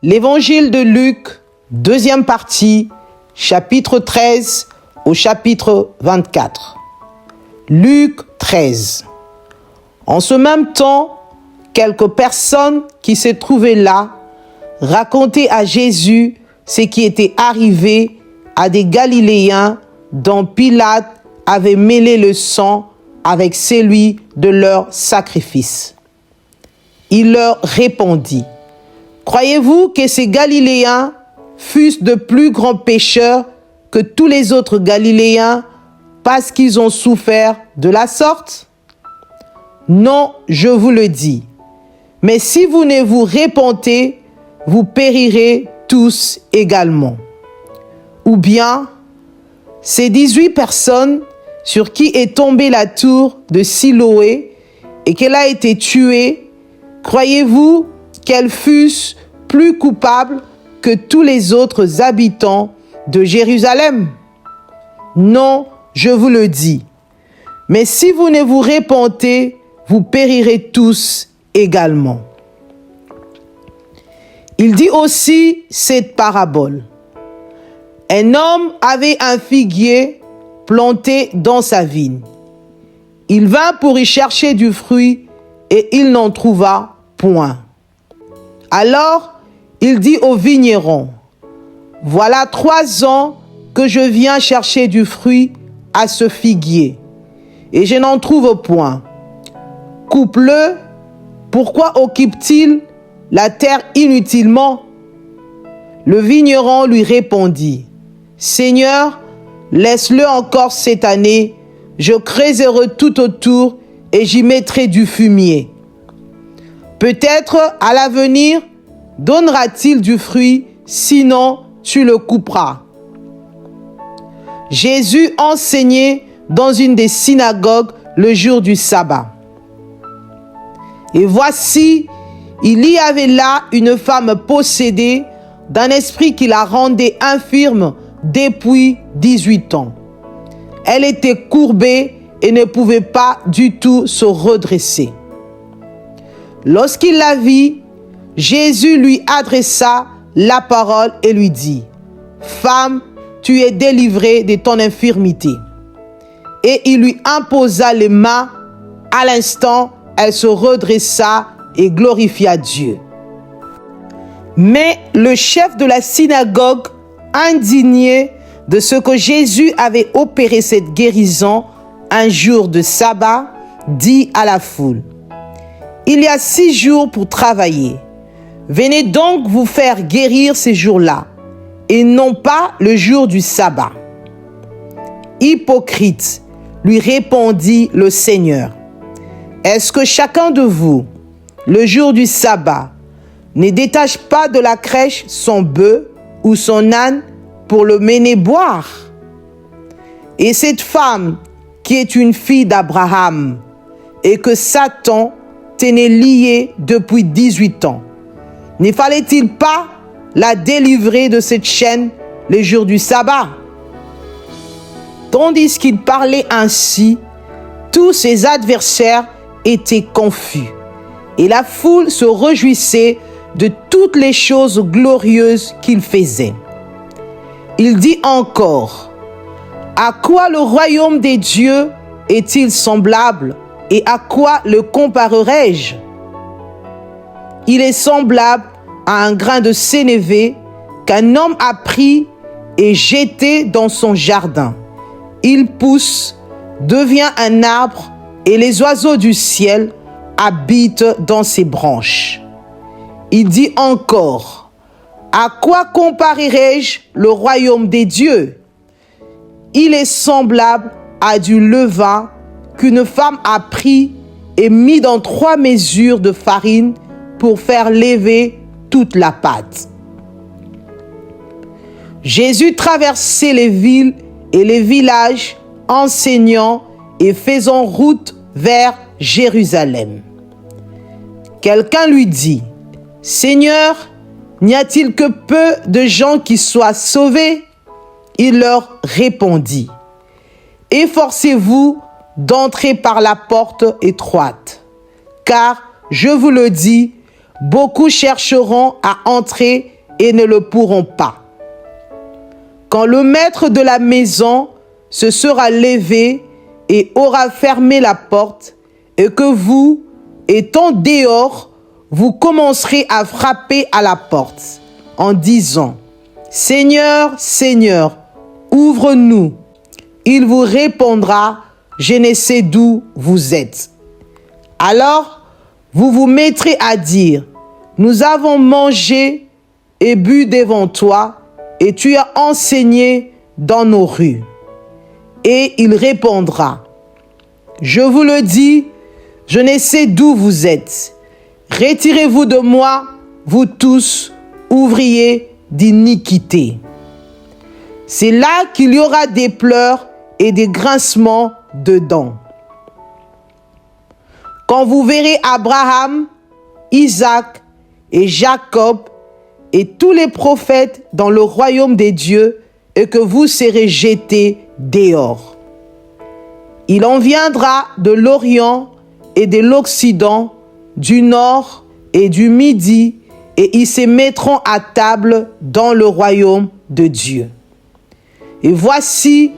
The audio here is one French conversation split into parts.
L'évangile de Luc, deuxième partie, chapitre 13 au chapitre 24. Luc 13. En ce même temps, quelques personnes qui se trouvaient là racontaient à Jésus ce qui était arrivé à des Galiléens dont Pilate avait mêlé le sang avec celui de leur sacrifice. Il leur répondit: croyez-vous que ces Galiléens fussent de plus grands pécheurs que tous les autres Galiléens parce qu'ils ont souffert de la sorte? Non, je vous le dis. Mais si vous ne vous repentez, vous périrez tous également. Ou bien, ces 18 personnes sur qui est tombée la tour de Siloé et qu'elle a été tuée, croyez-vous qu'elles fussent plus coupables que tous les autres habitants de Jérusalem? Non, je vous le dis. Mais si vous ne vous repentez, vous périrez tous également. Il dit aussi cette parabole. Un homme avait un figuier planté dans sa vigne. Il vint pour y chercher du fruit et il n'en trouva point. Alors, il dit au vigneron: voilà 3 ans que je viens chercher du fruit à ce figuier, et je n'en trouve point. Coupe-le, pourquoi occupe-t-il la terre inutilement? Le vigneron lui répondit: Seigneur, laisse-le encore cette année, je creuserai tout autour et j'y mettrai du fumier. Peut-être à l'avenir donnera-t-il du fruit, sinon tu le couperas. Jésus enseignait dans une des synagogues le jour du sabbat. Et voici, il y avait là une femme possédée d'un esprit qui la rendait infirme depuis 18 ans. Elle était courbée et ne pouvait pas du tout se redresser. Lorsqu'il la vit, Jésus lui adressa la parole et lui dit: Femme, tu es délivrée de ton infirmité. Et il lui imposa les mains. À l'instant, elle se redressa et glorifia Dieu. Mais le chef de la synagogue, indigné de ce que Jésus avait opéré cette guérison un jour de sabbat, dit à la foule: il y a 6 jours pour travailler. Venez donc vous faire guérir ces jours-là, et non pas le jour du sabbat. Hypocrite, lui répondit le Seigneur, est-ce que chacun de vous, le jour du sabbat, ne détache pas de la crèche son bœuf ou son âne pour le mener boire? Et cette femme, qui est une fille d'Abraham, et que Satan tenait liée depuis 18 ans, ne fallait-il pas la délivrer de cette chaîne les jours du sabbat? Tandis qu'il parlait ainsi, tous ses adversaires étaient confus, et la foule se réjouissait de toutes les choses glorieuses qu'il faisait. Il dit encore: à quoi le royaume des dieux est-il semblable, et à quoi le comparerai-je? Il est semblable à un grain de sénévé qu'un homme a pris et jeté dans son jardin. Il pousse, devient un arbre, et les oiseaux du ciel habitent dans ses branches. Il dit encore: à quoi comparerai-je le royaume des dieux? Il est semblable à du levain qu'une femme a pris et mis dans 3 mesures de farine pour faire lever toute la pâte. Jésus traversait les villes et les villages, enseignant et faisant route vers Jérusalem. Quelqu'un lui dit: Seigneur, n'y a-t-il que peu de gens qui soient sauvés? Il leur répondit: efforcez-vous d'entrer par la porte étroite, car, je vous le dis, beaucoup chercheront à entrer et ne le pourront pas. Quand le maître de la maison se sera levé et aura fermé la porte, et que vous, étant dehors, vous commencerez à frapper à la porte, en disant, « Seigneur, Seigneur, ouvre-nous. » Il vous répondra, « Je ne sais d'où vous êtes. » Alors, vous vous mettrez à dire, « Nous avons mangé et bu devant toi, et tu as enseigné dans nos rues. » Et il répondra, « Je vous le dis, je ne sais d'où vous êtes. Retirez-vous de moi, vous tous, ouvriers d'iniquité. » C'est là qu'il y aura des pleurs et des grincements de dents. Quand vous verrez Abraham, Isaac et Jacob et tous les prophètes dans le royaume des dieux et que vous serez jetés dehors. Il en viendra de l'Orient et de l'Occident, du Nord et du Midi, et ils se mettront à table dans le royaume de Dieu. Et voici,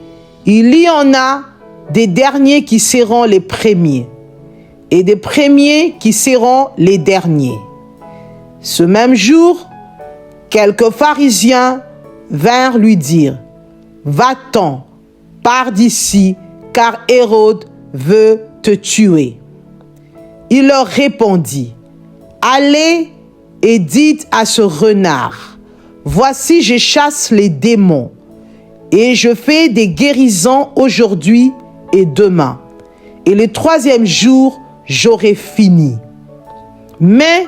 il y en a des derniers qui seront les premiers, et des premiers qui seront les derniers. Ce même jour, quelques pharisiens vinrent lui dire, « Va-t'en, pars d'ici, car Hérode veut te tuer. » Il leur répondit, « Allez et dites à ce renard, voici je chasse les démons, et je fais des guérisons aujourd'hui et demain, et le troisième jour, j'aurai fini. Mais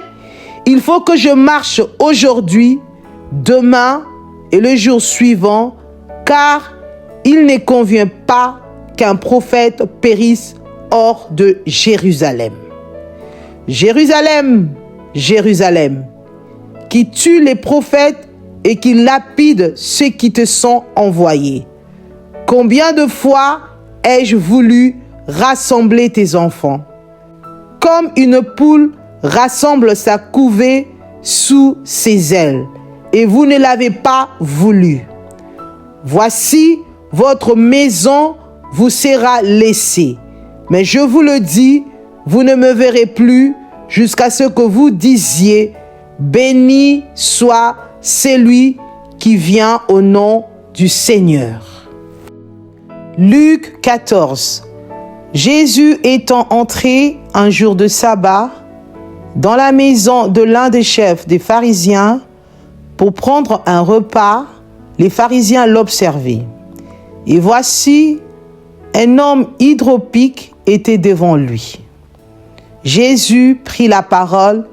il faut que je marche aujourd'hui, demain et le jour suivant, car il ne convient pas qu'un prophète périsse hors de Jérusalem. Jérusalem, Jérusalem, qui tue les prophètes et qui lapide ceux qui te sont envoyés. Combien de fois ai-je voulu rassembler tes enfants, comme une poule rassemble sa couvée sous ses ailes, et vous ne l'avez pas voulu. Voici, votre maison vous sera laissée. Mais je vous le dis, vous ne me verrez plus jusqu'à ce que vous disiez, béni soit celui qui vient au nom du Seigneur. Luc 14. Jésus étant entré un jour de sabbat dans la maison de l'un des chefs des pharisiens pour prendre un repas, les pharisiens l'observaient. Et voici, un homme hydropique était devant lui. Jésus prit la parole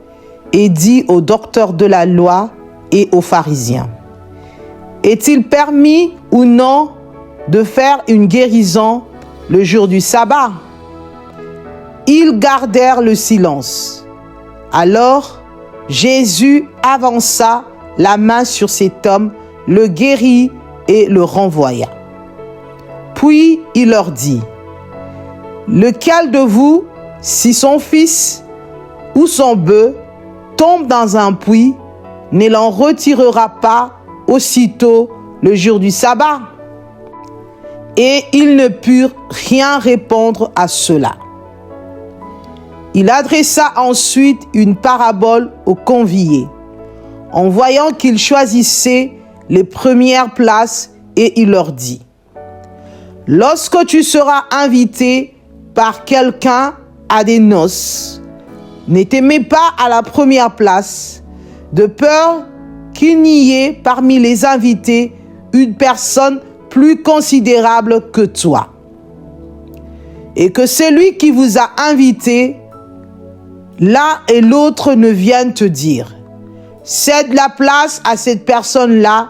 et dit aux docteurs de la loi et aux pharisiens, « Est-il permis ou non de faire une guérison le jour du sabbat ?» Ils gardèrent le silence. Alors Jésus avança la main sur cet homme, le guérit et le renvoya. Puis il leur dit, « Lequel de vous, si son fils ou son bœuf tombe dans un puits, ne l'en retirera pas aussitôt le jour du sabbat ?» Et ils ne purent rien répondre à cela. Il adressa ensuite une parabole aux conviés, en voyant qu'ils choisissaient les premières places, et il leur dit, « Lorsque tu seras invité par quelqu'un à des noces, ne te mets pas à la première place, de peur qu'il n'y ait parmi les invités une personne plus considérable que toi, et que celui qui vous a invité, l'un et l'autre ne viennent te dire, « Cède la place à cette personne-là »,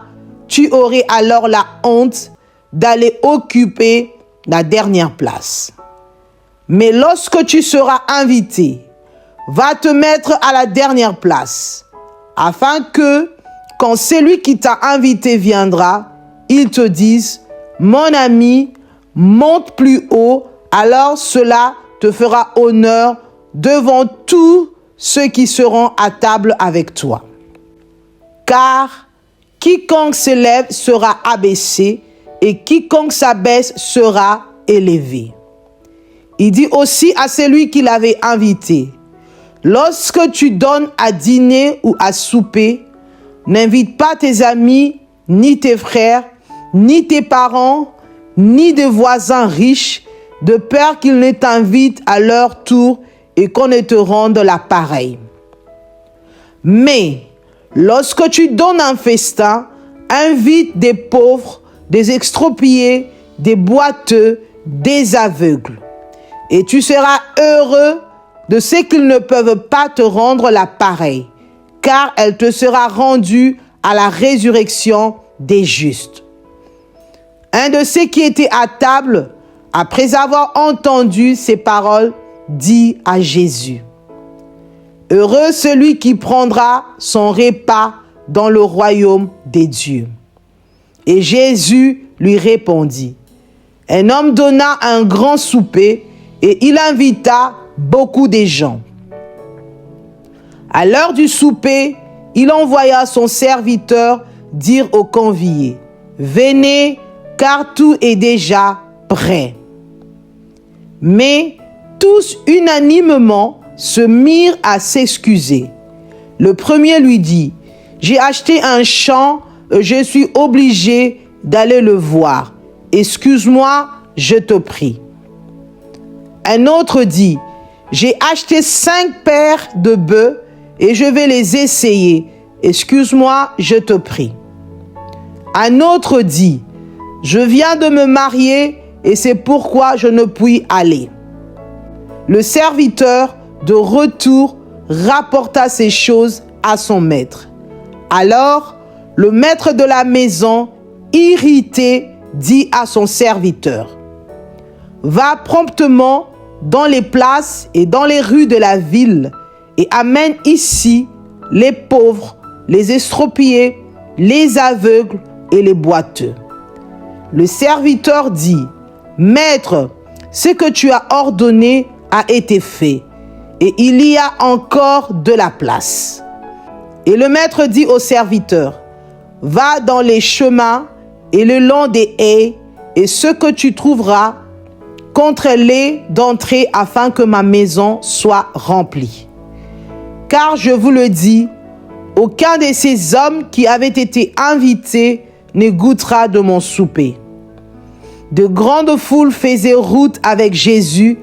tu aurais alors la honte d'aller occuper la dernière place. Mais lorsque tu seras invité, va te mettre à la dernière place, afin que, quand celui qui t'a invité viendra, il te dise, « Mon ami, monte plus haut, alors cela te fera honneur devant tous ceux qui seront à table avec toi. Car quiconque s'élève sera abaissé, et quiconque s'abaisse sera élevé. Il dit aussi à celui qui l'avait invité, lorsque tu donnes à dîner ou à souper, n'invite pas tes amis, ni tes frères, ni tes parents, ni des voisins riches, de peur qu'ils ne t'invitent à leur tour et qu'on ne te rende la pareille. Mais lorsque tu donnes un festin, invite des pauvres, des extropiés, des boiteux, des aveugles. Et tu seras heureux de ce qu'ils ne peuvent pas te rendre la pareille, car elle te sera rendue à la résurrection des justes. Un de ceux qui étaient à table, après avoir entendu ces paroles, dit à Jésus, « Heureux celui qui prendra son repas dans le royaume des dieux. » Et Jésus lui répondit, « Un homme donna un grand souper et il invita beaucoup de gens. À l'heure du souper, il envoya son serviteur dire aux conviés, « Venez, car tout est déjà prêt. » Mais tous unanimement se mirent à s'excuser. Le premier lui dit, « J'ai acheté un champ, je suis obligé d'aller le voir. Excuse-moi, je te prie. » Un autre dit, « J'ai acheté 5 paires de bœufs et je vais les essayer. Excuse-moi, je te prie. » Un autre dit, « Je viens de me marier et c'est pourquoi je ne puis aller. » Le serviteur, de retour, rapporta ces choses à son maître. Alors, le maître de la maison, irrité, dit à son serviteur, « Va promptement dans les places et dans les rues de la ville et amène ici les pauvres, les estropiés, les aveugles et les boiteux. » Le serviteur dit, « Maître, ce que tu as ordonné a été fait, et il y a encore de la place. » Et le maître dit au serviteur, « Va dans les chemins et le long des haies, et ce que tu trouveras, contre-les d'entrer afin que ma maison soit remplie. Car je vous le dis, aucun de ces hommes qui avaient été invités ne goûtera de mon souper. » De grandes foules faisaient route avec Jésus.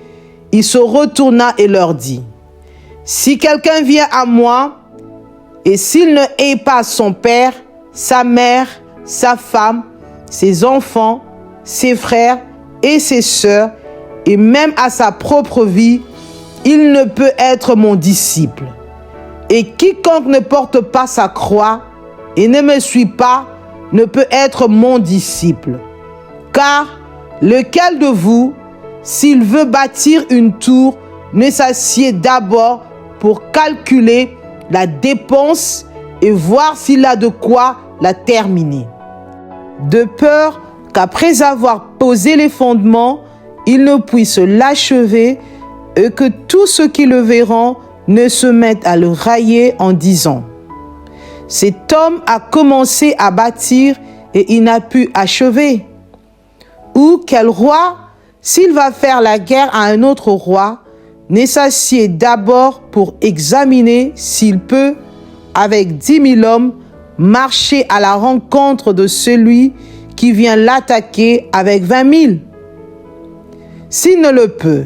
Il se retourna et leur dit, « Si quelqu'un vient à moi, et s'il ne hait pas son père, sa mère, sa femme, ses enfants, ses frères et ses sœurs, et même à sa propre vie, il ne peut être mon disciple. Et quiconque ne porte pas sa croix et ne me suit pas, ne peut être mon disciple. Car lequel de vous, s'il veut bâtir une tour, ne s'assied d'abord pour calculer la dépense et voir s'il a de quoi la terminer, de peur qu'après avoir posé les fondements, il ne puisse l'achever et que tous ceux qui le verront ne se mettent à le railler en disant, « Cet homme a commencé à bâtir et il n'a pu achever. » Ou quel roi, s'il va faire la guerre à un autre roi, ne s'assied d'abord pour examiner s'il peut, avec 10 000 hommes, marcher à la rencontre de celui qui vient l'attaquer avec 20 000. S'il ne le peut,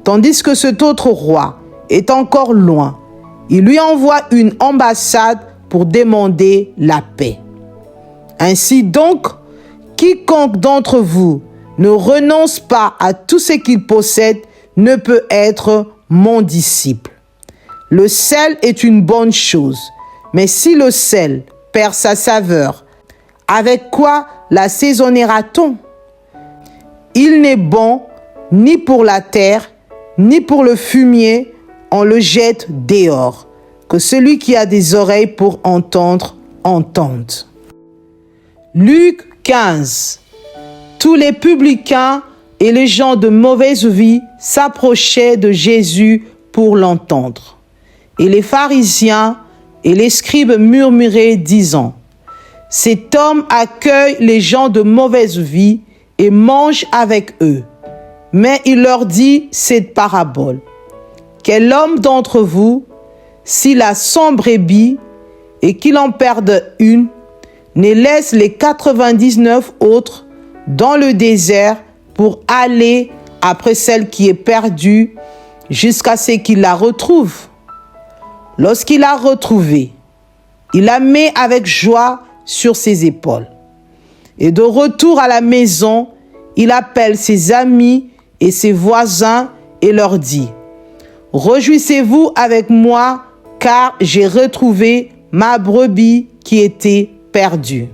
tandis que cet autre roi est encore loin, il lui envoie une ambassade pour demander la paix. Ainsi donc, quiconque d'entre vous ne renonce pas à tout ce qu'il possède ne peut être mon disciple. Le sel est une bonne chose, mais si le sel perd sa saveur, avec quoi l'assaisonnera-t-on? Il n'est bon ni pour la terre, ni pour le fumier, on le jette dehors. Que celui qui a des oreilles pour entendre, entende. Luc 15. Tous les publicains et les gens de mauvaise vie s'approchaient de Jésus pour l'entendre. Et les pharisiens et les scribes murmuraient, disant, « Cet homme accueille les gens de mauvaise vie et mange avec eux. » Mais il leur dit cette parabole. « Quel homme d'entre vous, s'il a 100 brebis et qu'il en perde une, ne laisse les 99 autres dans le désert pour aller après celle qui est perdue jusqu'à ce qu'il la retrouve. Lorsqu'il l'a retrouvée, il la met avec joie sur ses épaules. Et de retour à la maison, il appelle ses amis et ses voisins et leur dit, « Réjouissez-vous avec moi, car j'ai retrouvé ma brebis qui était perdue. »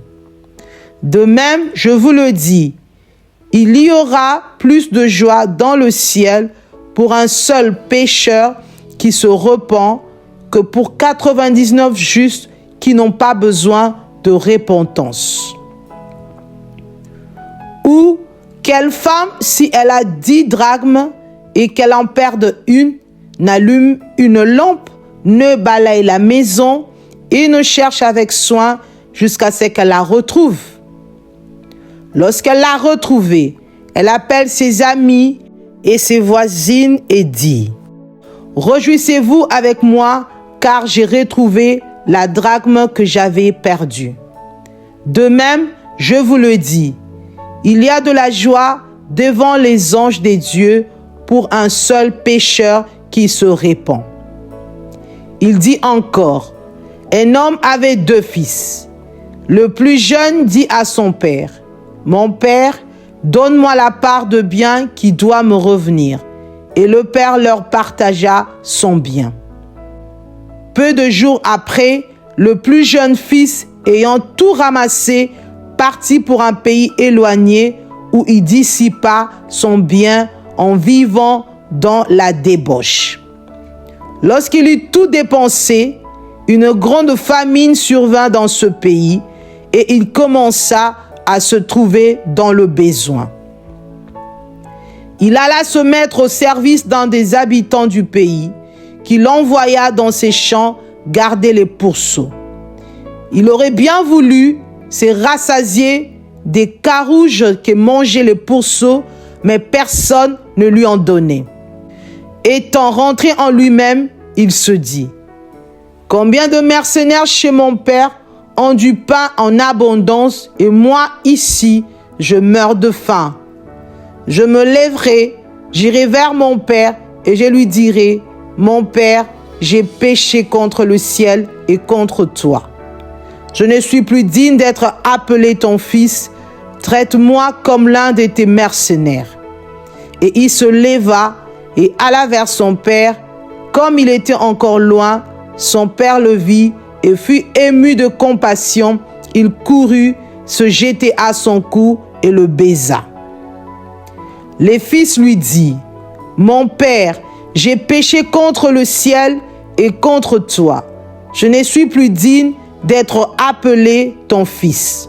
De même, je vous le dis, il y aura plus de joie dans le ciel pour un seul pécheur qui se repent que pour 99 justes qui n'ont pas besoin de repentance. Ou quelle femme, si elle a 10 drachmes et qu'elle en perde une, n'allume une lampe, ne balaye la maison et ne cherche avec soin jusqu'à ce qu'elle la retrouve. Lorsqu'elle l'a retrouvée, elle appelle ses amis et ses voisines et dit, « Réjouissez-vous avec moi, car j'ai retrouvé la drachme que j'avais perdue. » De même, je vous le dis, il y a de la joie devant les anges des dieux pour un seul pécheur qui se repent. Il dit encore, un homme avait 2 fils. Le plus jeune dit à son père, « Mon père, donne-moi la part de bien qui doit me revenir. » Et le père leur partagea son bien. Peu de jours après, le plus jeune fils, ayant tout ramassé, partit pour un pays éloigné où il dissipa son bien en vivant dans la débauche. Lorsqu'il eut tout dépensé, une grande famine survint dans ce pays et il commença à se trouver dans le besoin. Il alla se mettre au service d'un des habitants du pays, qui l'envoya dans ses champs garder les pourceaux. Il aurait bien voulu se rassasier des carouges que mangeaient les pourceaux, mais personne ne lui en donnait. Étant rentré en lui-même, il se dit, « Combien de mercenaires chez mon père ont du pain en abondance et moi ici, je meurs de faim. Je me lèverai, j'irai vers mon père et je lui dirai, « Mon père, j'ai péché contre le ciel et contre toi. Je ne suis plus digne d'être appelé ton fils. Traite-moi comme l'un de tes mercenaires. » Et il se leva et alla vers son père. Comme il était encore loin, son père le vit et fut ému de compassion. Il courut, se jeter à son cou et le baisa. Le fils lui dit, « Mon père, j'ai péché contre le ciel et contre toi. Je ne suis plus digne d'être appelé ton fils. »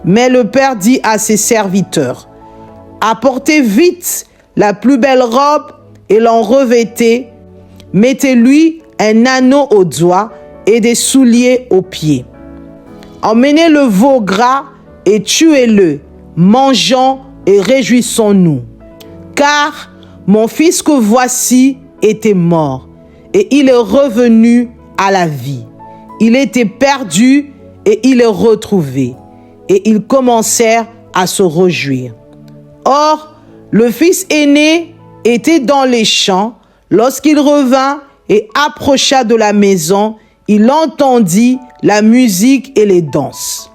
Mais le père dit à ses serviteurs, « Apportez vite la plus belle robe et l'en revêtez. Mettez-lui un anneau au doigt et des souliers aux pieds. Emmenez le veau gras et tuez-le, mangeons et réjouissons-nous. Car mon fils que voici était mort et il est revenu à la vie. Il était perdu et il est retrouvé. » Et ils commencèrent à se réjouir. Or, le fils aîné était dans les champs. Lorsqu'il revint et approcha de la maison, il entendit la musique et les danses.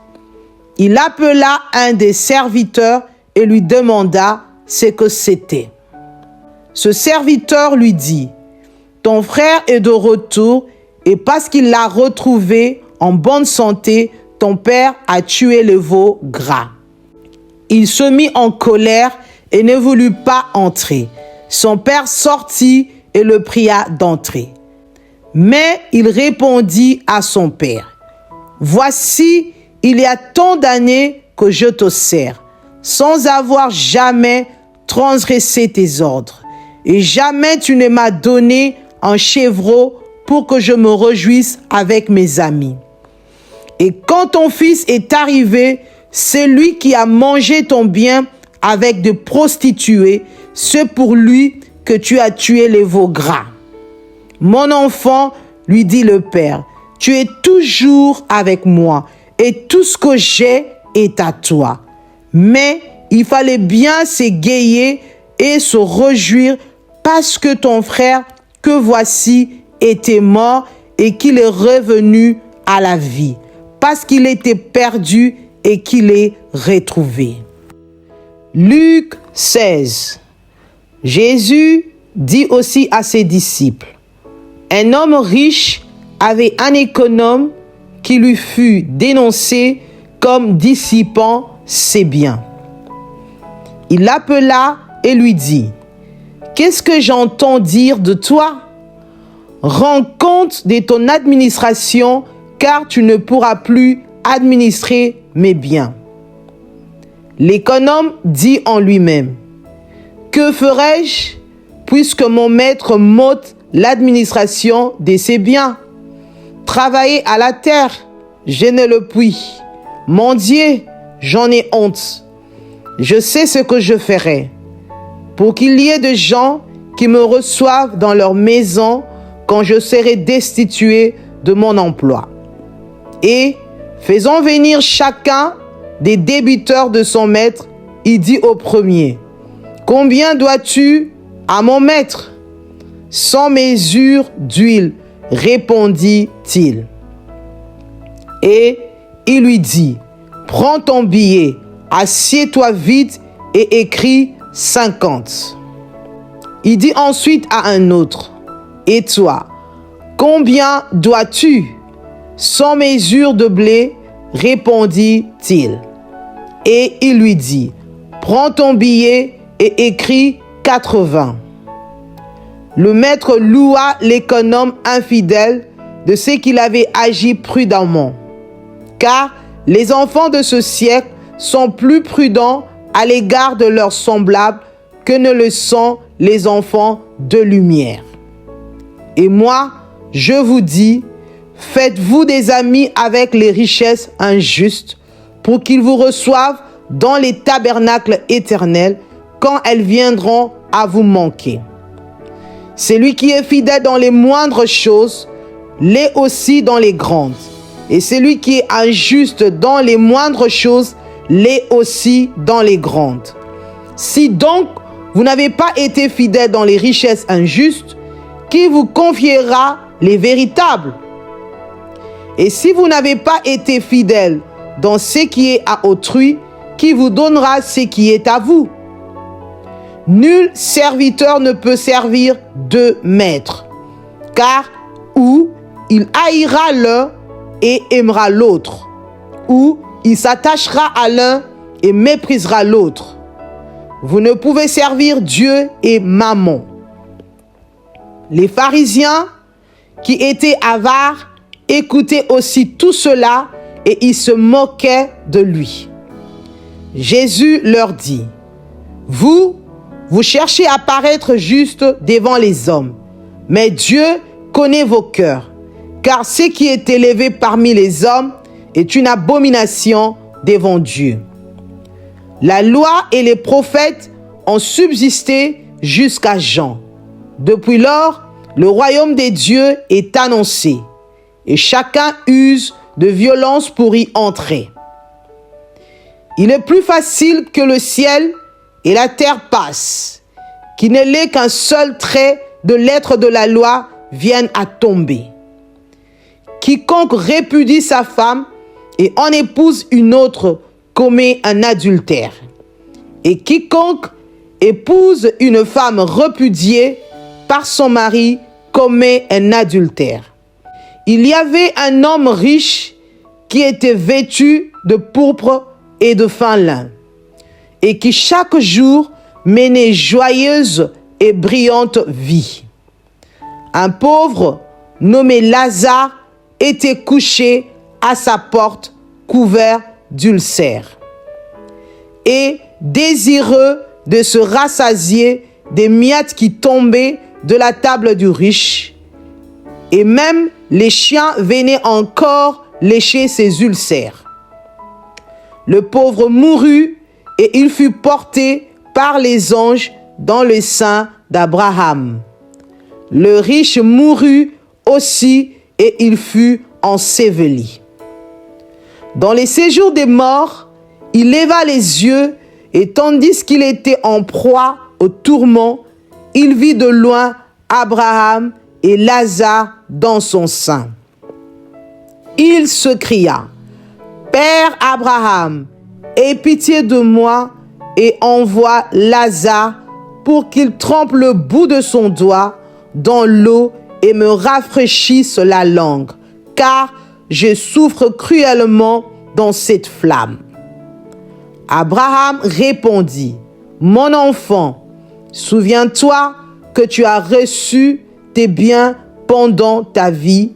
Il appela un des serviteurs et lui demanda ce que c'était. Ce serviteur lui dit, « Ton frère est de retour et parce qu'il l'a retrouvé en bonne santé, ton père a tué le veau gras. » Il se mit en colère et ne voulut pas entrer. Son père sortit et le pria d'entrer. Mais il répondit à son père, « Voici, il y a tant d'années que je te sers, sans avoir jamais transgressé tes ordres, et jamais tu ne m'as donné un chevreau pour que je me réjouisse avec mes amis. Et quand ton fils est arrivé, c'est lui qui a mangé ton bien avec des prostituées, c'est pour lui que tu as tué les veaux gras. Mon enfant, lui dit le père, tu es toujours avec moi et tout ce que j'ai est à toi. Mais il fallait bien s'égayer et se réjouir parce que ton frère, que voici, était mort et qu'il est revenu à la vie, parce qu'il était perdu et qu'il est retrouvé. Luc 16. Jésus dit aussi à ses disciples, un homme riche avait un économe qui lui fut dénoncé comme dissipant ses biens. Il l'appela et lui dit, « Qu'est-ce que j'entends dire de toi? Rends compte de ton administration, car tu ne pourras plus administrer mes biens. » L'économe dit en lui-même, « Que ferai-je puisque mon maître m'ôte l'administration de ses biens? Travailler à la terre, je ne le puis. Mendier, j'en ai honte. Je sais ce que je ferai, pour qu'il y ait des gens qui me reçoivent dans leur maison quand je serai destitué de mon emploi. Et faisons venir chacun des débiteurs de son maître. Il dit au premier, « Combien dois-tu à mon maître? » « 100 mesures d'huile, répondit-il. Et il lui dit, « Prends ton billet, assieds-toi vite et écris 50. » Il dit ensuite à un autre, « Et toi, combien dois-tu? 100 mesures de blé, répondit-il. Et il lui dit, « Prends ton billet et écris 80. » Le maître loua l'économe infidèle de ce qu'il avait agi prudemment, car les enfants de ce siècle sont plus prudents à l'égard de leurs semblables que ne le sont les enfants de lumière. Et moi, je vous dis, faites-vous des amis avec les richesses injustes, pour qu'ils vous reçoivent dans les tabernacles éternels quand elles viendront à vous manquer. Celui qui est fidèle dans les moindres choses, l'est aussi dans les grandes. Et celui qui est injuste dans les moindres choses, l'est aussi dans les grandes. Si donc vous n'avez pas été fidèle dans les richesses injustes, qui vous confiera les véritables? Et si vous n'avez pas été fidèle dans ce qui est à autrui, qui vous donnera ce qui est à vous? Nul serviteur ne peut servir deux maîtres, car ou il haïra l'un et aimera l'autre, ou il s'attachera à l'un et méprisera l'autre. Vous ne pouvez servir Dieu et Mammon. Les pharisiens, qui étaient avares, écoutaient aussi tout cela et ils se moquaient de lui. Jésus leur dit, « Vous cherchez à paraître juste devant les hommes, mais Dieu connaît vos cœurs, car ce qui est élevé parmi les hommes est une abomination devant Dieu. La loi et les prophètes ont subsisté jusqu'à Jean. Depuis lors, le royaume des dieux est annoncé, et chacun use de violence pour y entrer. Il est plus facile que le ciel et la terre passent, qu'il ne l'est qu'un seul trait de lettre de la loi vienne à tomber. Quiconque répudie sa femme et en épouse une autre commet un adultère. Et quiconque épouse une femme repudiée par son mari commet un adultère. Il y avait un homme riche qui était vêtu de pourpre et de fin lin, et qui chaque jour menait joyeuse et brillante vie. Un pauvre nommé Lazare était couché à sa porte couvert d'ulcères. Et désireux de se rassasier des miettes qui tombaient de la table du riche, et même les chiens venaient encore lécher ses ulcères. Le pauvre mourut et il fut porté par les anges dans le sein d'Abraham. Le riche mourut aussi et il fut enseveli. Dans les séjours des morts, il leva les yeux et tandis qu'il était en proie au tourment, il vit de loin Abraham et Lazare dans son sein. Il se cria, « Père Abraham, aie pitié de moi et envoie Lazare pour qu'il trempe le bout de son doigt dans l'eau et me rafraîchisse la langue, car je souffre cruellement dans cette flamme. » Abraham répondit, « Mon enfant, souviens-toi que tu as reçu tes biens pendant ta vie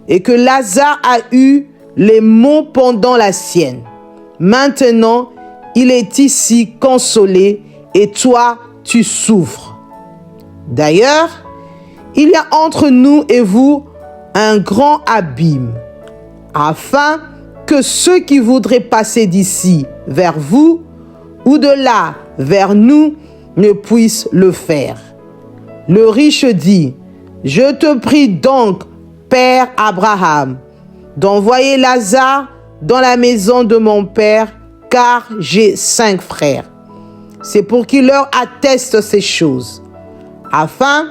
et que Lazare a eu les maux pendant la sienne. Maintenant, il est ici consolé et toi, tu souffres. D'ailleurs, il y a entre nous et vous un grand abîme, afin que ceux qui voudraient passer d'ici vers vous ou de là vers nous ne puissent le faire. » Le riche dit, « Je te prie donc, Père Abraham, d'envoyer Lazare dans la maison de mon père, car j'ai 5 frères. C'est pour qu'il leur atteste ces choses, afin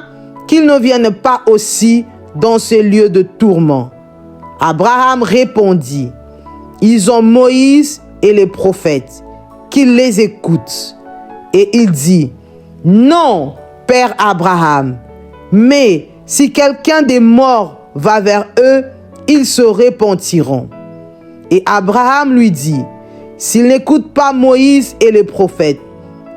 qu'ils ne viennent pas aussi dans ces lieux de tourment. » Abraham répondit, « Ils ont Moïse et les prophètes, qu'ils les écoutent. » Et il dit, « Non, Père Abraham, mais si quelqu'un des morts va vers eux, ils se repentiront. » Et Abraham lui dit, « S'ils n'écoutent pas Moïse et les prophètes,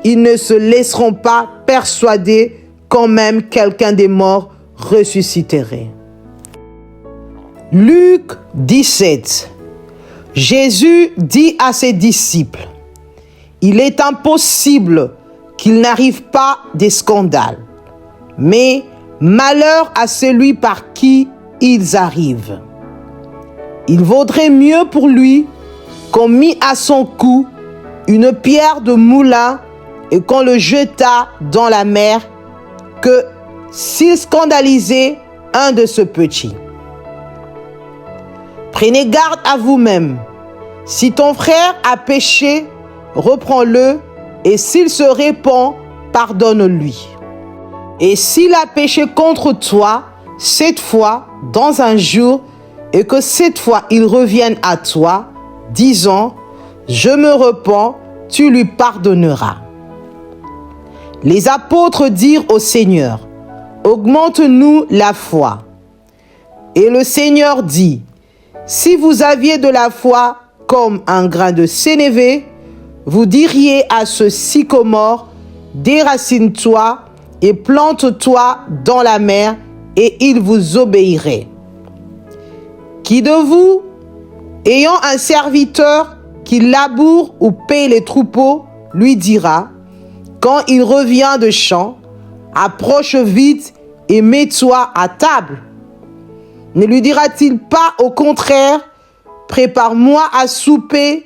ils ne se laisseront pas persuader quand même quelqu'un des morts ressusciterait. » Luc 17. Jésus dit à ses disciples, « Il est impossible qu'il n'arrive pas des scandales, mais malheur à celui par qui ils arrivent. Il vaudrait mieux pour lui qu'on mît à son cou une pierre de moulin et qu'on le jetât dans la mer que s'il scandalisait un de ceux petits. Prenez garde à vous-même. Si ton frère a péché, reprends-le, et s'il se répand, pardonne-lui. Et s'il a péché contre toi 7 fois dans un jour, et que 7 fois il revienne à toi, disant, je me repens, tu lui pardonneras. Les apôtres dirent au Seigneur, augmente-nous la foi. Et le Seigneur dit, si vous aviez de la foi comme un grain de sénévé, vous diriez à ce sycomore, déracine-toi et plante-toi dans la mer, et il vous obéirait. Qui de vous, ayant un serviteur qui laboure ou paye les troupeaux, lui dira, quand il revient de champ, approche vite et mets-toi à table? Ne lui dira-t-il pas au contraire, prépare-moi à souper,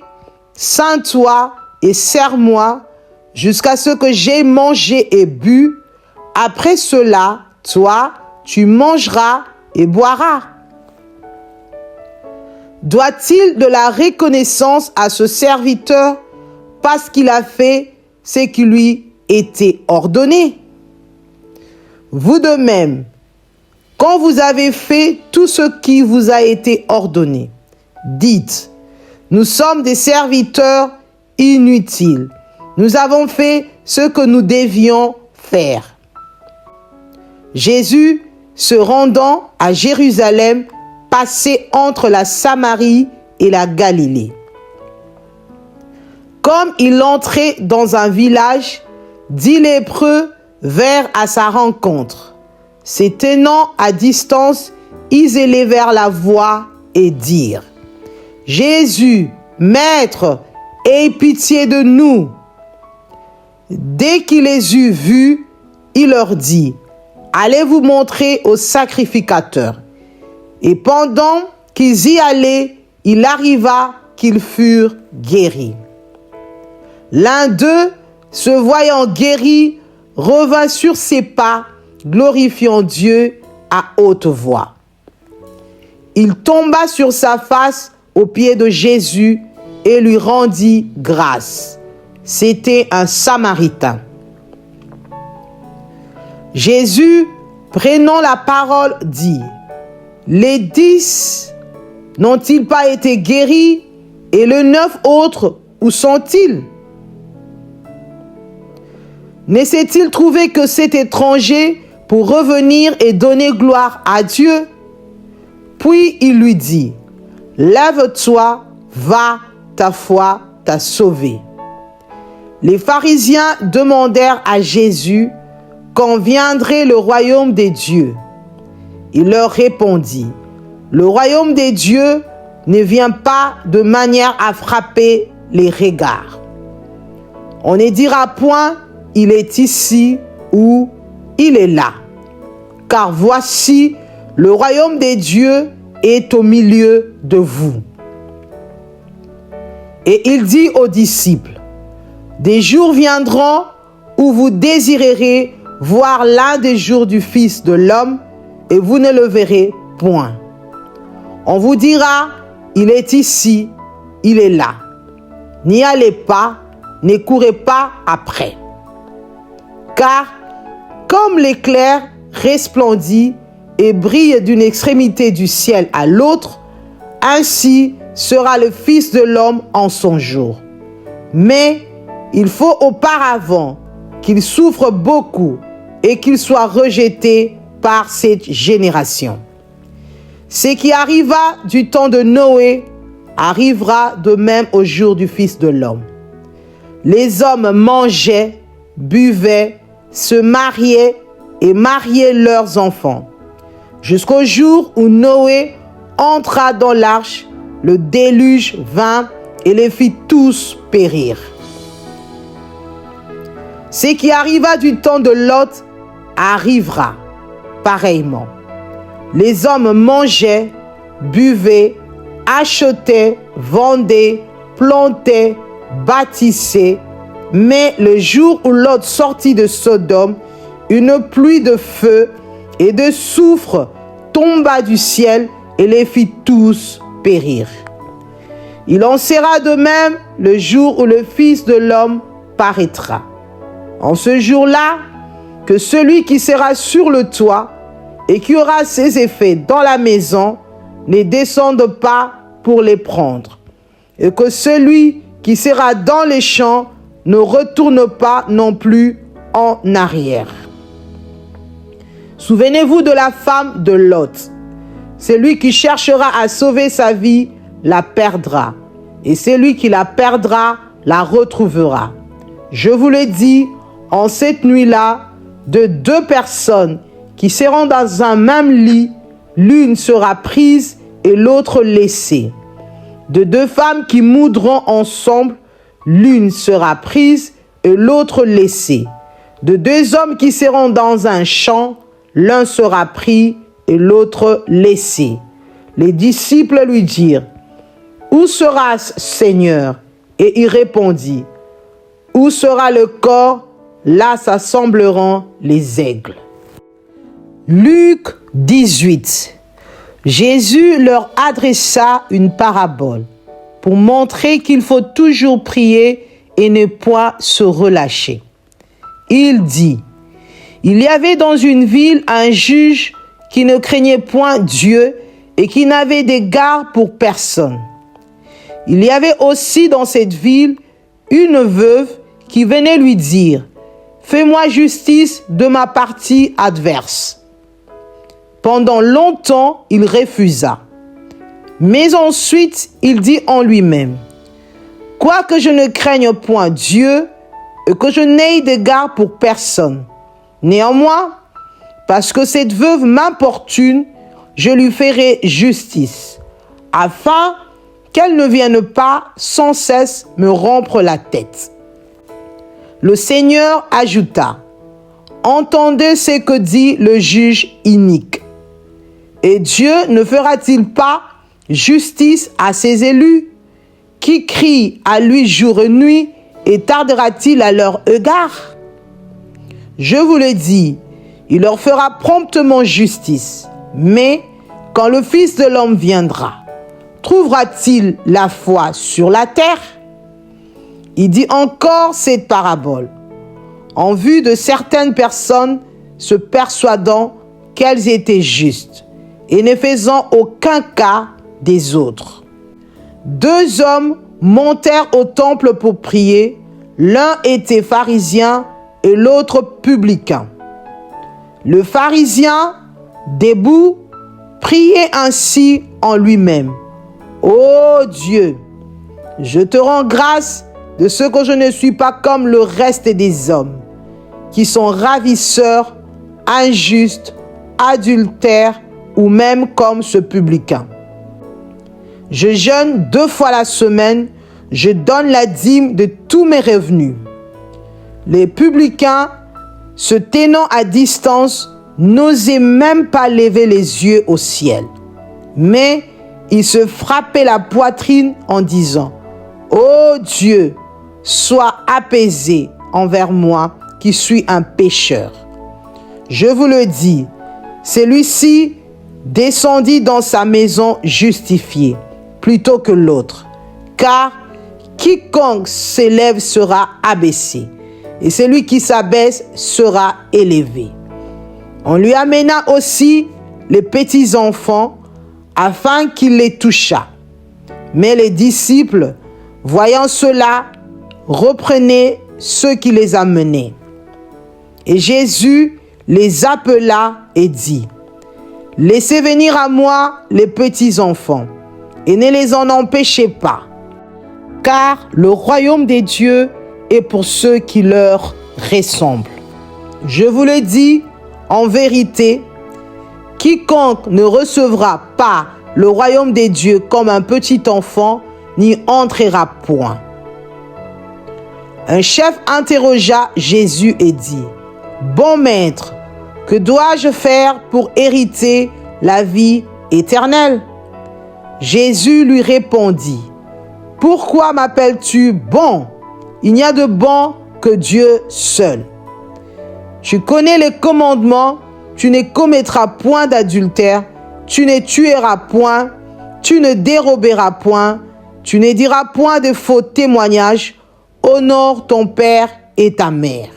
ceins-toi et sers-moi, jusqu'à ce que j'aie mangé et bu. Après cela, toi, tu mangeras et boiras. Doit-il de la reconnaissance à ce serviteur parce qu'il a fait ce qui lui était ordonné? Vous de même, quand vous avez fait tout ce qui vous a été ordonné, dites, nous sommes des serviteurs inutiles. Nous avons fait ce que nous devions faire. Jésus, se rendant à Jérusalem, passait entre la Samarie et la Galilée. Comme il entrait dans un village, 10 lépreux vinrent à sa rencontre. Se tenant à distance, ils élevèrent la voix et dirent, « Jésus, Maître, aie pitié de nous. » Dès qu'il les eut vus, il leur dit, « Allez vous montrer au sacrificateur. » Et pendant qu'ils y allaient, il arriva qu'ils furent guéris. L'un d'eux, se voyant guéri, revint sur ses pas, glorifiant Dieu à haute voix. Il tomba sur sa face aux pieds de Jésus et lui rendit grâce. C'était un Samaritain. Jésus, prenant la parole, dit: les 10 n'ont-ils pas été guéris, et les 9 autres, où sont-ils? Ne s'est-il trouvé que cet étranger pour revenir et donner gloire à Dieu? Puis il lui dit: lève-toi, va, ta foi t'a sauvé. Les pharisiens demandèrent à Jésus quand viendrait le royaume des dieux. Il leur répondit: le royaume des dieux ne vient pas de manière à frapper les regards. On ne dira point: il est ici ou il est là. Car voici, le royaume des dieux est au milieu de vous. Et il dit aux disciples: des jours viendront où vous désirerez voir l'un des jours du Fils de l'homme, et vous ne le verrez point. On vous dira: il est ici, il est là. N'y allez pas, ne courez pas après. Car comme l'éclair resplendit et brille d'une extrémité du ciel à l'autre, ainsi sera le Fils de l'homme en son jour. Mais il faut auparavant qu'il souffre beaucoup et qu'il soit rejeté par cette génération. Ce qui arriva du temps de Noé arrivera de même au jour du Fils de l'homme. Les hommes mangeaient, buvaient, se mariaient et mariaient leurs enfants, jusqu'au jour où Noé entra dans l'arche, le déluge vint et les fit tous périr. Ce qui arriva du temps de Lot arrivera pareillement. Les hommes mangeaient, buvaient, achetaient, vendaient, plantaient, bâtissaient. Mais le jour où Lot sortit de Sodome, une pluie de feu et de soufre tomba du ciel et les fit tous périr. Il en sera de même le jour où le Fils de l'homme paraîtra. En ce jour-là, que celui qui sera sur le toit et qui aura ses effets dans la maison ne descende pas pour les prendre, et que celui qui sera dans les champs ne retourne pas non plus en arrière. Souvenez-vous de la femme de Lot. Celui qui cherchera à sauver sa vie la perdra, et celui qui la perdra la retrouvera. Je vous le dis, en cette nuit-là, de 2 personnes qui seront dans un même lit, l'une sera prise et l'autre laissée. De 2 femmes qui moudront ensemble, l'une sera prise et l'autre laissée. De 2 hommes qui seront dans un champ, l'un sera pris et l'autre laissé. Les disciples lui dirent: où sera-ce, Seigneur? Et il répondit: où sera le corps, là s'assembleront les aigles. Luc 18. Jésus leur adressa une parabole pour montrer qu'il faut toujours prier et ne point se relâcher. Il dit: il y avait dans une ville un juge qui ne craignait point Dieu et qui n'avait d'égard pour personne. Il y avait aussi dans cette ville une veuve qui venait lui dire: fais-moi justice de ma partie adverse. Pendant longtemps, il refusa. Mais ensuite, il dit en lui-même: quoique je ne craigne point Dieu et que je n'aie d'égard pour personne, néanmoins, parce que cette veuve m'importune, je lui ferai justice, afin qu'elle ne vienne pas sans cesse me rompre la tête. Le Seigneur ajouta: entendez ce que dit le juge inique. Et Dieu ne fera-t-il pas justice à ses élus, qui crient à lui jour et nuit, et tardera-t-il à leur égard? Je vous le dis, il leur fera promptement justice. Mais quand le Fils de l'homme viendra, trouvera-t-il la foi sur la terre? Il dit encore cette parabole, en vue de certaines personnes se persuadant qu'elles étaient justes et ne faisant aucun cas des autres. 2 hommes montèrent au temple pour prier. L'un était pharisien et l'autre publicain. Le pharisien, debout, priait ainsi en lui-même. « Ô Dieu, je te rends grâce de ce que je ne suis pas comme le reste des hommes, qui sont ravisseurs, injustes, adultères ou même comme ce publicain. Je jeûne 2 fois la semaine, je donne la dîme de tous mes revenus. » Les publicains, se tenant à distance, n'osaient même pas lever les yeux au ciel. Mais ils se frappaient la poitrine en disant, « Ô Dieu, sois apaisé envers moi qui suis un pécheur. » Je vous le dis, celui-ci descendit dans sa maison justifié plutôt que l'autre, car quiconque s'élève sera abaissé, et celui qui s'abaisse sera élevé. On lui amena aussi les petits enfants, afin qu'il les touchât. Mais les disciples, voyant cela, reprenaient ceux qui les amenaient. Et Jésus les appela et dit, « Laissez venir à moi les petits enfants, et ne les en empêchez pas, car le royaume des dieux est pour ceux qui leur ressemblent. Je vous le dis en vérité, quiconque ne recevra pas le royaume des dieux comme un petit enfant n'y entrera point. » Un chef interrogea Jésus et dit, « Bon maître, que dois-je faire pour hériter la vie éternelle? » Jésus lui répondit, « Pourquoi m'appelles-tu bon? Il n'y a de bon que Dieu seul. Tu connais les commandements, tu ne commettras point d'adultère, tu ne tueras point, tu ne déroberas point, tu ne diras point de faux témoignages, honore ton père et ta mère.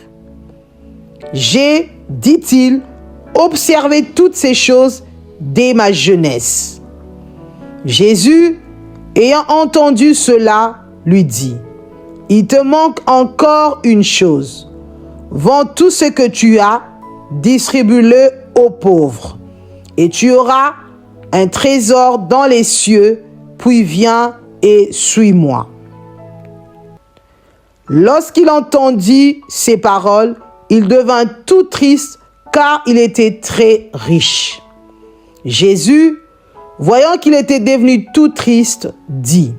J'ai, dit-il, observé toutes ces choses dès ma jeunesse. » Jésus, ayant entendu cela, lui dit, « Il te manque encore une chose. Vends tout ce que tu as, distribue-le aux pauvres, et tu auras un trésor dans les cieux, puis viens et suis-moi. » Lorsqu'il entendit ces paroles, il devint tout triste, car il était très riche. Jésus, voyant qu'il était devenu tout triste, dit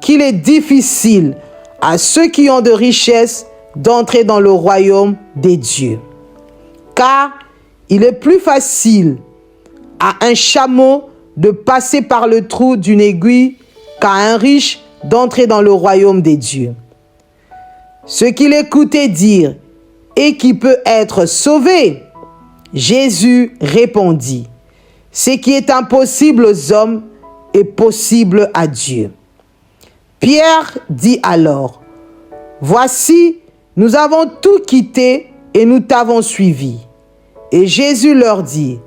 qu'il est difficile à ceux qui ont de richesses d'entrer dans le royaume des dieux. Car il est plus facile à un chameau de passer par le trou d'une aiguille qu'à un riche d'entrer dans le royaume des dieux. Ce qu'il écoutait dire, et qui peut être sauvé? Jésus répondit, ce qui est impossible aux hommes est possible à Dieu. Pierre dit alors, voici, nous avons tout quitté et nous t'avons suivi. Et Jésus leur dit,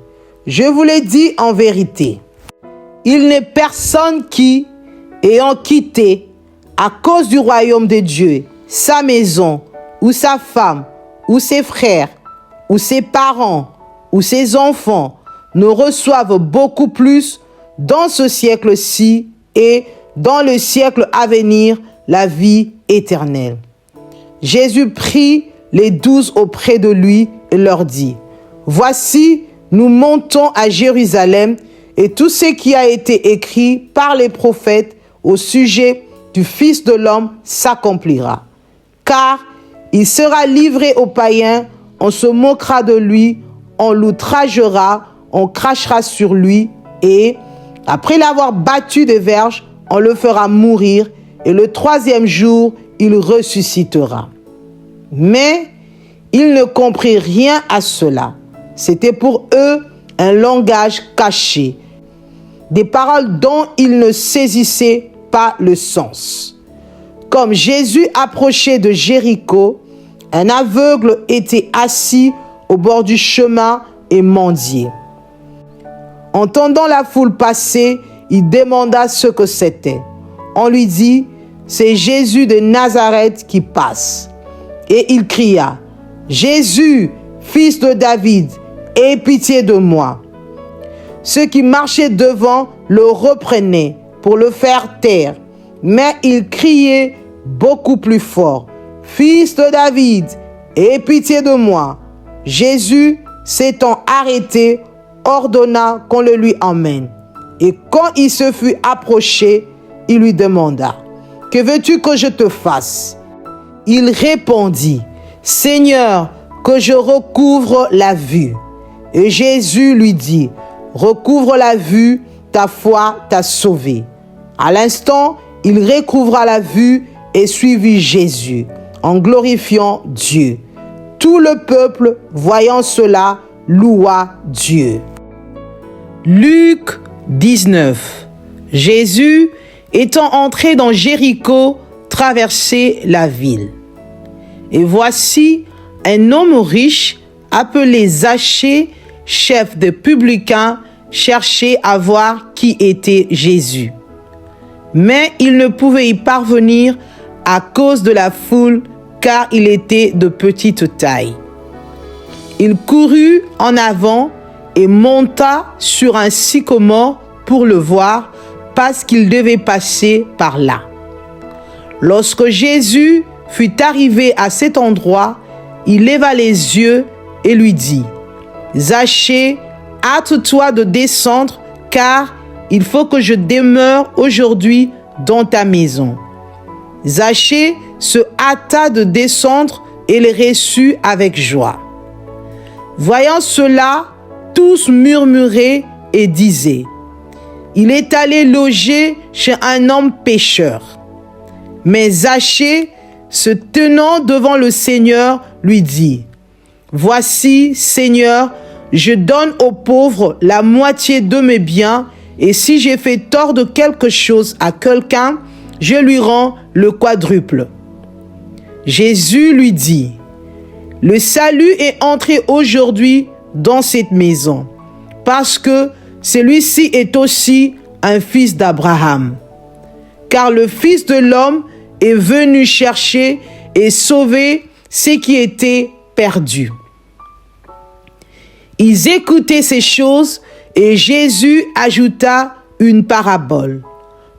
je vous l'ai dit en vérité, il n'est personne qui, ayant quitté à cause du royaume de Dieu, sa maison, ou sa femme, ou ses frères, ou ses parents, ou ses enfants, ne reçoivent beaucoup plus dans ce siècle-ci et dans le siècle à venir la vie éternelle. Jésus prit les 12 auprès de lui et leur dit, voici, nous montons à Jérusalem et tout ce qui a été écrit par les prophètes au sujet du Fils de l'homme s'accomplira. Car il sera livré aux païens, on se moquera de lui, on l'outragera, on crachera sur lui et, après l'avoir battu de verges, on le fera mourir et le troisième jour, il ressuscitera. » Mais ils ne comprirent rien à cela. C'était pour eux un langage caché, des paroles dont ils ne saisissaient pas le sens. Comme Jésus approchait de Jéricho, un aveugle était assis au bord du chemin et mendiait. Entendant la foule passer, il demanda ce que c'était. On lui dit, « C'est Jésus de Nazareth qui passe. » Et il cria, « Jésus, fils de David, aie pitié de moi. » Ceux qui marchaient devant le reprenaient pour le faire taire, mais il criait beaucoup plus fort, « Fils de David, aie pitié de moi. » Jésus, s'étant arrêté, ordonna qu'on le lui emmène. Et quand il se fut approché, il lui demanda, « Que veux-tu que je te fasse ?» Il répondit, « Seigneur, que je recouvre la vue. » Et Jésus lui dit, « Recouvre la vue, ta foi t'a sauvé. » À l'instant, il recouvra la vue et suivit Jésus, en glorifiant Dieu. Tout le peuple, voyant cela, loua Dieu. Luc 19. Jésus, étant entré dans Jéricho, traversait la ville. Et voici un homme riche, appelé Zachée, chef des publicains, cherchait à voir qui était Jésus. Mais il ne pouvait y parvenir à cause de la foule, car il était de petite taille. Il courut en avant et monta sur un sycomore pour le voir, parce qu'il devait passer par là. Lorsque Jésus fut arrivé à cet endroit, il leva les yeux et lui dit, « Zachée, hâte-toi de descendre, car il faut que je demeure aujourd'hui dans ta maison. » Zachée se hâta de descendre et le reçut avec joie. Voyant cela, tous murmuraient et disaient, « Il est allé loger chez un homme pécheur. » Mais Zachée, se tenant devant le Seigneur, lui dit, « Voici, Seigneur, je donne aux pauvres la moitié de mes biens, et si j'ai fait tort de quelque chose à quelqu'un, je lui rends le quadruple. » Jésus lui dit, « Le salut est entré aujourd'hui dans cette maison, parce que celui-ci est aussi un fils d'Abraham. Car le Fils de l'homme est venu chercher et sauver ce qui était perdu. » Ils écoutaient ces choses et Jésus ajouta une parabole,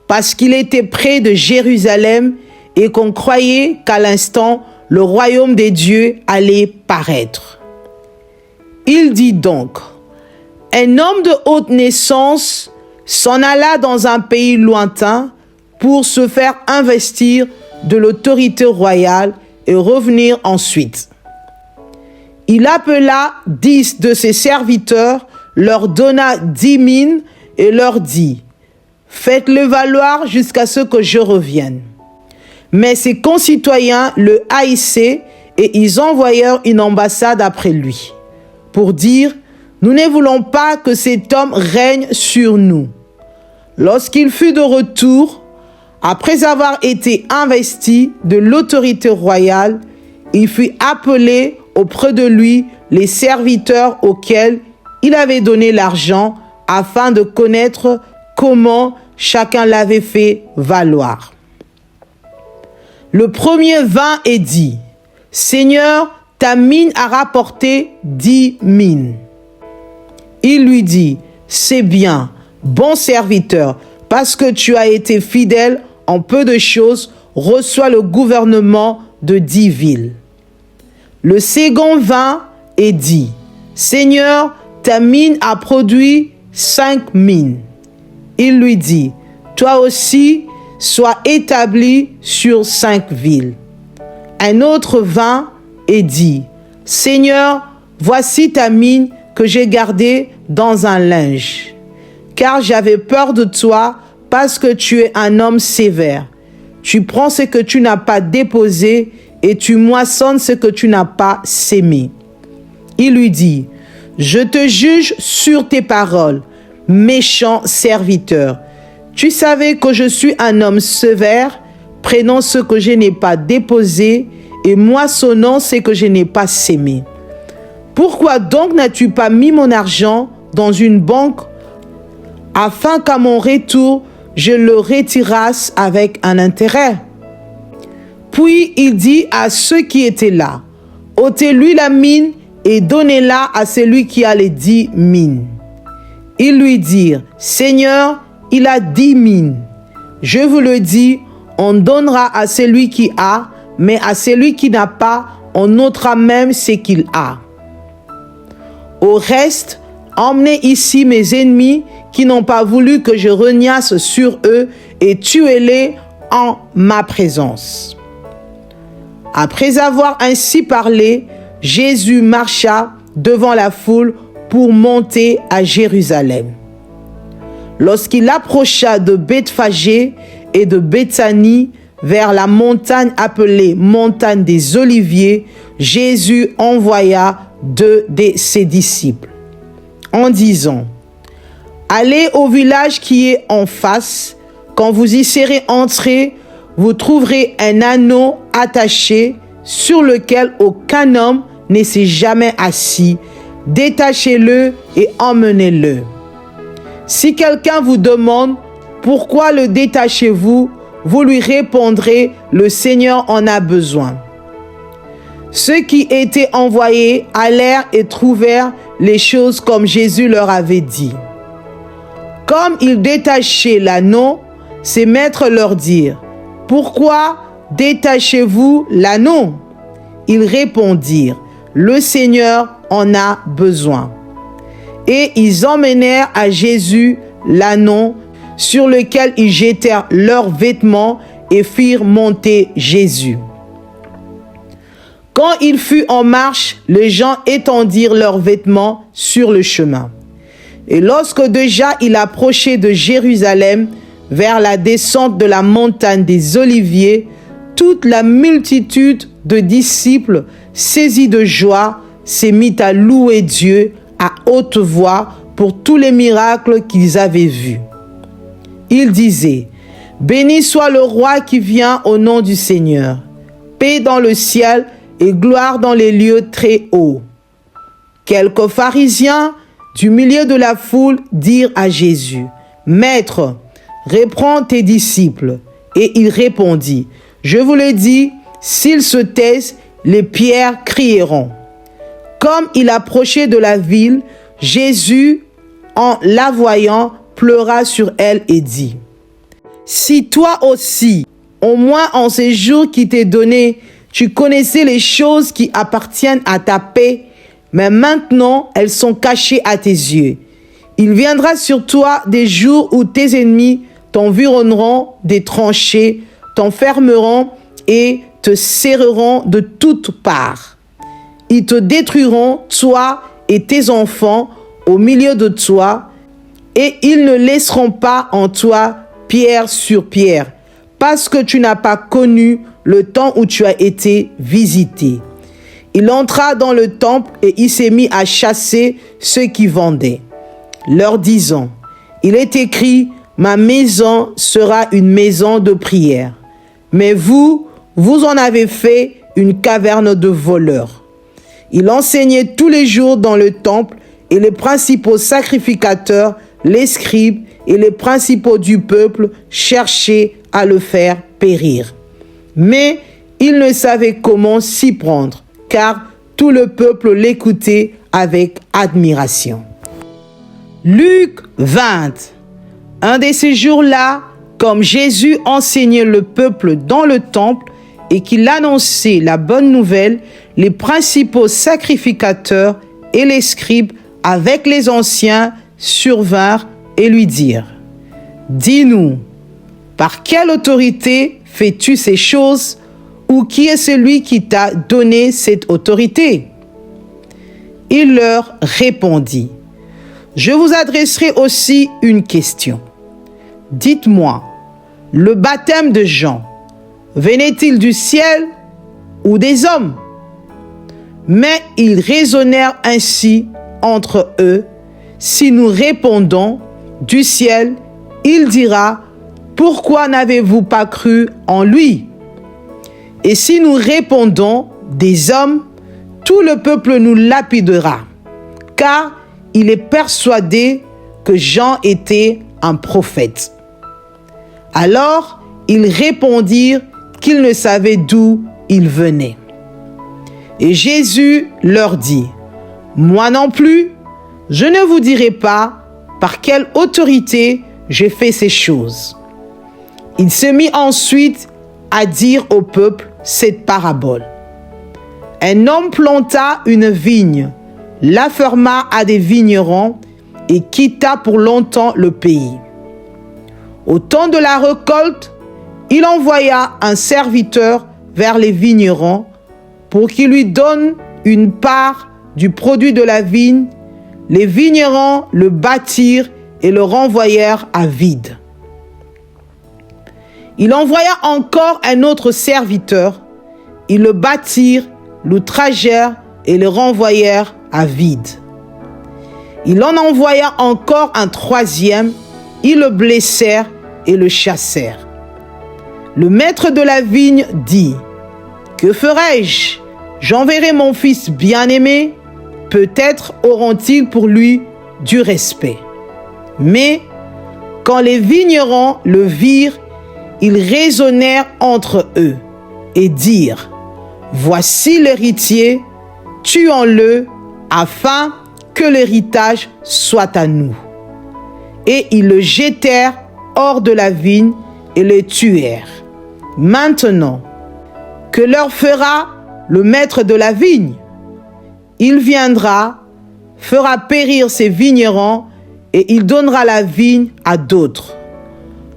parce qu'il était près de Jérusalem et qu'on croyait qu'à l'instant, le royaume des dieux allait paraître. Il dit donc, « Un homme de haute naissance s'en alla dans un pays lointain pour se faire investir de l'autorité royale et revenir ensuite. Il appela 10 de ses serviteurs, leur donna 10 mines et leur dit, « Faites-le valoir jusqu'à ce que je revienne. » Mais ses concitoyens le haïssaient et ils envoyèrent une ambassade après lui pour dire, « Nous ne voulons pas que cet homme règne sur nous. » Lorsqu'il fut de retour, après avoir été investi de l'autorité royale, il fut appelé auprès de lui les serviteurs auxquels il avait donné l'argent afin de connaître comment chacun l'avait fait valoir. Le premier vint et dit, « Seigneur, ta mine a rapporté 10 mines. » Il lui dit, « C'est bien, bon serviteur, parce que tu as été fidèle en peu de choses, reçois le gouvernement de 10 villes. » Le second vint et dit, « Seigneur, ta mine a produit 5 mines. » Il lui dit, « Toi aussi, sois établi sur 5 villes. » Un autre vint et dit, « Seigneur, voici ta mine que j'ai gardée dans un linge. Car j'avais peur de toi parce que tu es un homme sévère. Tu prends ce que tu n'as pas déposé et tu moissonnes ce que tu n'as pas sémé. Il lui dit, je te juge sur tes paroles, méchant serviteur. Tu savais que je suis un homme sévère, prenant ce que je n'ai pas déposé et moissonnant ce que je n'ai pas sémé. Pourquoi donc n'as-tu pas mis mon argent dans une banque afin qu'à mon retour, je le retirasse avec un intérêt? Puis il dit à ceux qui étaient là, ôtez-lui la mine et donnez-la à celui qui a les 10 mines. Ils lui dirent, Seigneur, il a 10 mines. Je vous le dis, on donnera à celui qui a, mais à celui qui n'a pas, on ôtera même ce qu'il a. Au reste, emmenez ici mes ennemis qui n'ont pas voulu que je reniasse sur eux et tuez-les en ma présence. Après avoir ainsi parlé, Jésus marcha devant la foule pour monter à Jérusalem. Lorsqu'il approcha de Bethphagée et de Béthanie, vers la montagne appelée montagne des Oliviers, Jésus envoya 2 de ses disciples, en disant, « Allez au village qui est en face, quand vous y serez entrés, vous trouverez un anneau attaché sur lequel aucun homme ne s'est jamais assis. Détachez-le et emmenez-le. Si quelqu'un vous demande pourquoi le détachez-vous, vous lui répondrez, le Seigneur en a besoin. » Ceux qui étaient envoyés allèrent et trouvèrent les choses comme Jésus leur avait dit. Comme ils détachaient l'anneau, ses maîtres leur dirent, « Pourquoi détachez-vous l'anneau ?» Ils répondirent, « Le Seigneur en a besoin. » Et ils emmenèrent à Jésus l'anneau sur lequel ils jetèrent leurs vêtements et firent monter Jésus. Quand il fut en marche, les gens étendirent leurs vêtements sur le chemin. Et lorsque déjà il approchait de Jérusalem, vers la descente de la montagne des Oliviers, toute la multitude de disciples, saisis de joie, s'est mis à louer Dieu à haute voix pour tous les miracles qu'ils avaient vus. Ils disaient, « Béni soit le roi qui vient au nom du Seigneur, paix dans le ciel et gloire dans les lieux très hauts. » Quelques pharisiens du milieu de la foule dirent à Jésus, « Maître, reprends tes disciples. » Et il répondit, « Je vous le dis, s'ils se taisent, les pierres crieront. » Comme il approchait de la ville, Jésus, en la voyant, pleura sur elle et dit, « Si toi aussi, au moins en ces jours qui t'est donné, tu connaissais les choses qui appartiennent à ta paix, mais maintenant elles sont cachées à tes yeux. Il viendra sur toi des jours où tes ennemis t'environneront des tranchées, t'enfermeront et te serreront de toutes parts. Ils te détruiront, toi et tes enfants, au milieu de toi, et ils ne laisseront pas en toi pierre sur pierre, parce que tu n'as pas connu le temps où tu as été visité. » Il entra dans le temple et il s'est mis à chasser ceux qui vendaient, leur disant, « Il est écrit, ma maison sera une maison de prière. Mais vous, vous en avez fait une caverne de voleurs. » Il enseignait tous les jours dans le temple et les principaux sacrificateurs, les scribes et les principaux du peuple cherchaient à le faire périr. Mais il ne savait comment s'y prendre, car tout le peuple l'écoutait avec admiration. Luc 20. Un de ces jours-là, comme Jésus enseignait le peuple dans le temple et qu'il annonçait la bonne nouvelle, les principaux sacrificateurs et les scribes, avec les anciens, survinrent et lui dirent, « Dis-nous, par quelle autorité fais-tu ces choses, ou qui est celui qui t'a donné cette autorité ?» Il leur répondit, « je vous adresserai aussi une question. Dites-moi, le baptême de Jean venait-il du ciel ou des hommes? Mais ils raisonnèrent ainsi entre eux. Si nous répondons du ciel, il dira, pourquoi n'avez-vous pas cru en lui? Et si nous répondons des hommes, tout le peuple nous lapidera, car il est persuadé que Jean était un prophète. Alors ils répondirent qu'ils ne savaient d'où il venait. Et Jésus leur dit, moi non plus, je ne vous dirai pas par quelle autorité j'ai fait ces choses. Il se mit ensuite à dire au peuple cette parabole. Un homme planta une vigne, la ferma à des vignerons et quitta pour longtemps le pays. Au temps de la récolte, il envoya un serviteur vers les vignerons pour qu'il lui donne une part du produit de la vigne. Les vignerons le battirent et le renvoyèrent à vide. Il envoya encore un autre serviteur. Ils le battirent, l'outragèrent et le renvoyèrent à vide. Il en envoya encore un troisième. Ils le blessèrent et le chassèrent. Le maître de la vigne dit, « Que ferai-je? J'enverrai mon fils bien-aimé. Peut-être auront-ils pour lui du respect. » Mais quand les vignerons le virent, ils raisonnèrent entre eux et dirent, « Voici l'héritier, tuons-le afin que l'héritage soit à nous. » Et ils le jetèrent hors de la vigne et le tuèrent. Maintenant, que leur fera le maître de la vigne? Il viendra, fera périr ses vignerons et il donnera la vigne à d'autres.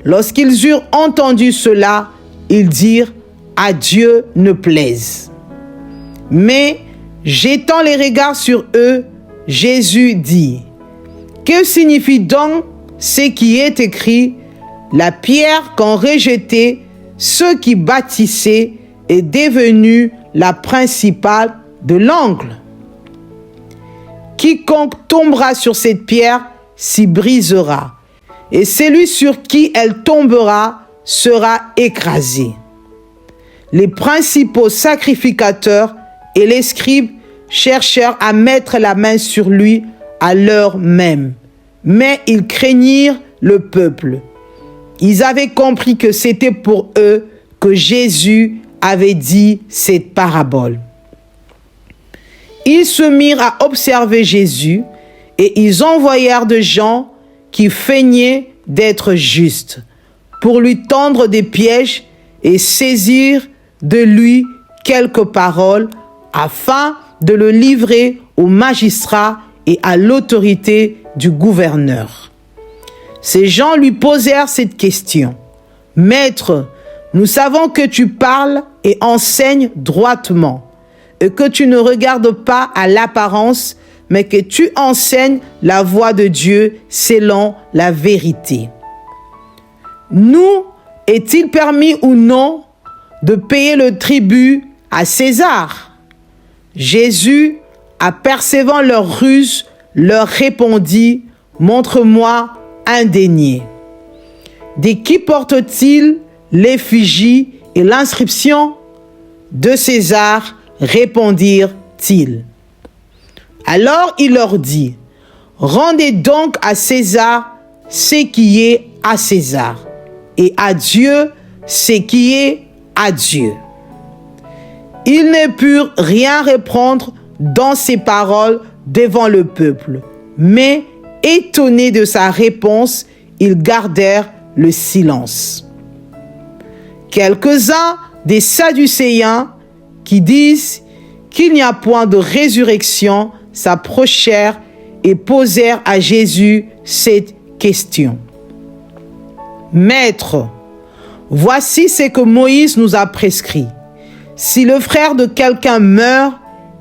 Lorsqu'ils eurent entendu cela, ils dirent, à Dieu ne plaise. Mais, jetant les regards sur eux, Jésus dit, que signifie donc ce qui est écrit, la pierre qu'ont rejetée ceux qui bâtissaient est devenue la principale de l'angle. Quiconque tombera sur cette pierre s'y brisera, et celui sur qui elle tombera sera écrasé. Les principaux sacrificateurs et les scribes cherchèrent à mettre la main sur lui à l'heure même, mais ils craignirent le peuple. Ils avaient compris que c'était pour eux que Jésus avait dit cette parabole. Ils se mirent à observer Jésus et ils envoyèrent des gens qui feignaient d'être justes pour lui tendre des pièges et saisir de lui quelques paroles afin de le livrer aux magistrats et à l'autorité du gouverneur. Ces gens lui posèrent cette question. « Maître, nous savons que tu parles et enseignes droitement, et que tu ne regardes pas à l'apparence, mais que tu enseignes la voie de Dieu selon la vérité. Nous, est-il permis ou non de payer le tribut à César? » Jésus, apercevant leur ruse, leur répondit, « Montre-moi un denier. De qui porte-t-il l'effigie et l'inscription? » De César, répondirent-ils. Alors il leur dit, « Rendez donc à César ce qui est à César, et à Dieu ce qui est à Dieu. » Ils ne purent rien répondre dans ces paroles devant le peuple, mais étonnés de sa réponse, ils gardèrent le silence. Quelques-uns des Sadducéens qui disent qu'il n'y a point de résurrection s'approchèrent et posèrent à Jésus cette question. « Maître, voici ce que Moïse nous a prescrit. Si le frère de quelqu'un meurt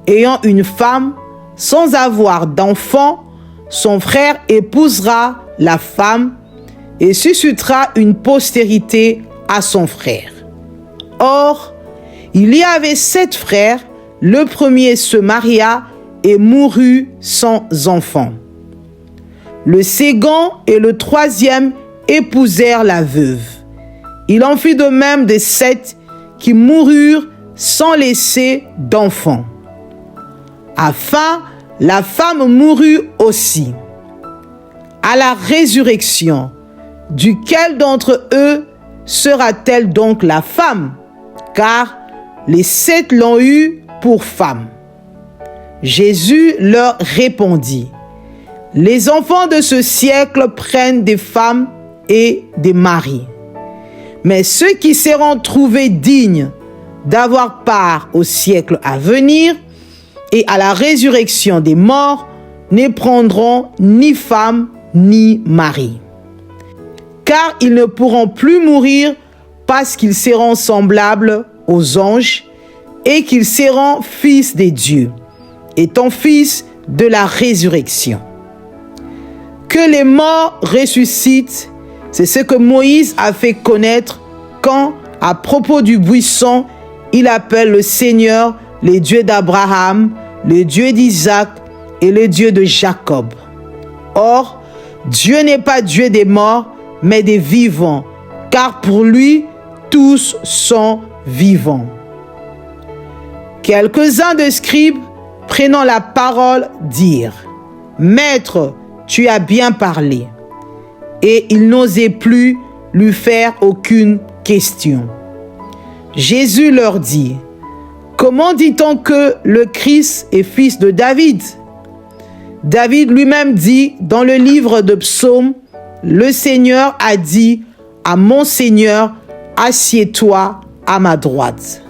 ayant une femme sans avoir d'enfant, son frère épousera la femme et suscitera une postérité à son frère. Or, il y avait 7 frères, le premier se maria et mourut sans enfant. Le second et le troisième épousèrent la veuve. Il en fut de même des 7 qui moururent sans laisser d'enfants. Enfin, la femme mourut aussi. À la résurrection, duquel d'entre eux sera-t-elle donc la femme? Car les 7 l'ont eue pour femme. Jésus leur répondit: les enfants de ce siècle prennent des femmes et des maris. Mais ceux qui seront trouvés dignes d'avoir part au siècle à venir et à la résurrection des morts ne prendront ni femme ni mari. Car ils ne pourront plus mourir parce qu'ils seront semblables aux anges et qu'ils seront fils des dieux, étant fils de la résurrection. Que les morts ressuscitent, c'est ce que Moïse a fait connaître quand, à propos du buisson, il appelle le Seigneur le Dieu d'Abraham, le Dieu d'Isaac et le Dieu de Jacob. Or, Dieu n'est pas Dieu des morts, mais des vivants, car pour lui, tous sont vivants. Quelques-uns des scribes, prenant la parole, dirent: Maître, tu as bien parlé. Et ils n'osaient plus lui faire aucune question. Jésus leur dit: Comment dit-on que le Christ est fils de David? David lui-même dit dans le livre de Psaumes: Le Seigneur a dit à mon Seigneur, assieds-toi à ma droite,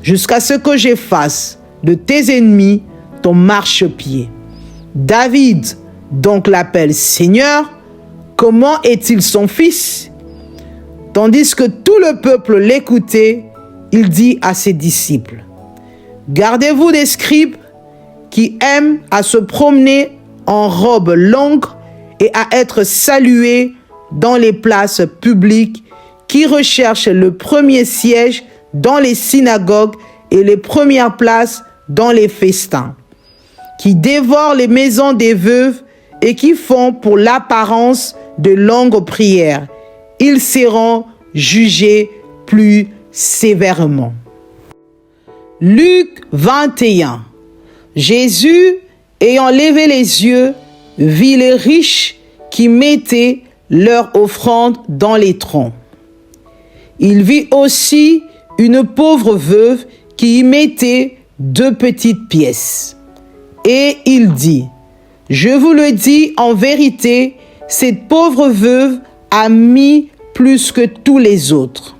jusqu'à ce que j'efface de tes ennemis ton marchepied. David donc l'appelle Seigneur. Comment est-il son fils? Tandis que tout le peuple l'écoutait, il dit à ses disciples: Gardez-vous des scribes qui aiment à se promener en robe longue et à être salués dans les places publiques, qui recherchent le premier siège dans les synagogues et les premières places dans les festins, qui dévorent les maisons des veuves et qui font pour l'apparence de longues prières. Ils seront jugés plus sévèrement. Luc 21. Jésus, ayant levé les yeux, vit les riches qui mettaient leur offrande dans les troncs. Il vit aussi une pauvre veuve qui y mettait 2 petites pièces. Et il dit: Je vous le dis en vérité, cette pauvre veuve a mis plus que tous les autres,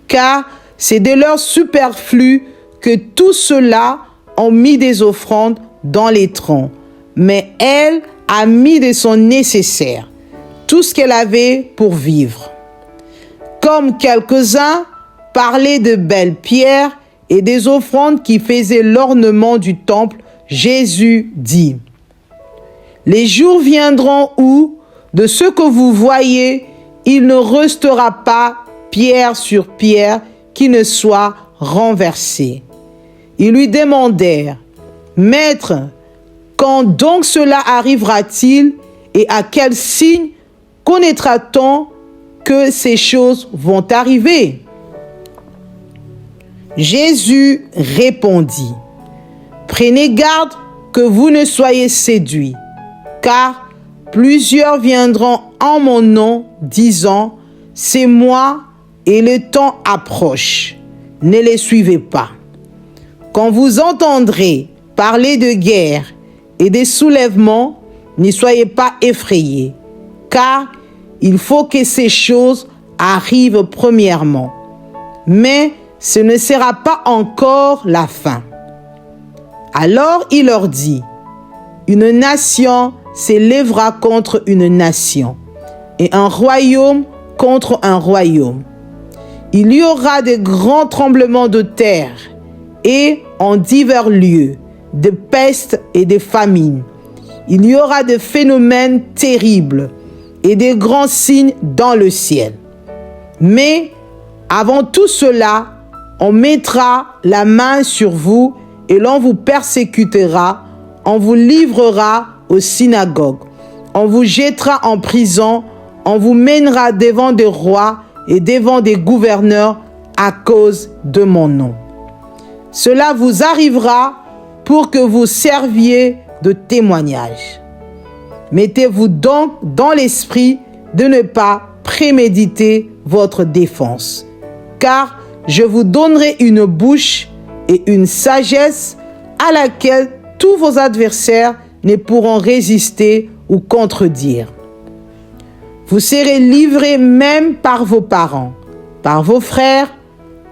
car c'est de leur superflu que tous ceux-là ont mis des offrandes dans les troncs, mais elle a mis de son nécessaire, tout ce qu'elle avait pour vivre. Comme quelques-uns parlaient de belles pierres et des offrandes qui faisaient l'ornement du temple, Jésus dit: Les jours viendront où, de ce que vous voyez, il ne restera pas pierre sur pierre qui ne soit renversée. Ils lui demandèrent: Maître, quand donc cela arrivera-t-il et à quel signe connaîtra-t-on que ces choses vont arriver? Jésus répondit: Prenez garde que vous ne soyez séduits, car plusieurs viendront en mon nom, disant: C'est moi, et le temps approche. Ne les suivez pas. Quand vous entendrez parler de guerre et des soulèvements, ne soyez pas effrayés, car il faut que ces choses arrivent premièrement. Mais ce ne sera pas encore la fin. Alors il leur dit: Une nation s'élèvera contre une nation, et un royaume contre un royaume. Il y aura de grands tremblements de terre, et en divers lieux, de pestes et de famines. il y aura des phénomènes terribles et des grands signes dans le ciel. Mais avant tout cela, on mettra la main sur vous et l'on vous persécutera, on vous livrera aux synagogues, on vous jettera en prison, on vous mènera devant des rois et devant des gouverneurs à cause de mon nom. Cela vous arrivera pour que vous serviez de témoignage. Mettez-vous donc dans l'esprit de ne pas préméditer votre défense, car je vous donnerai une bouche et une sagesse à laquelle tous vos adversaires ne pourront résister ou contredire. Vous serez livrés même par vos parents, par vos frères,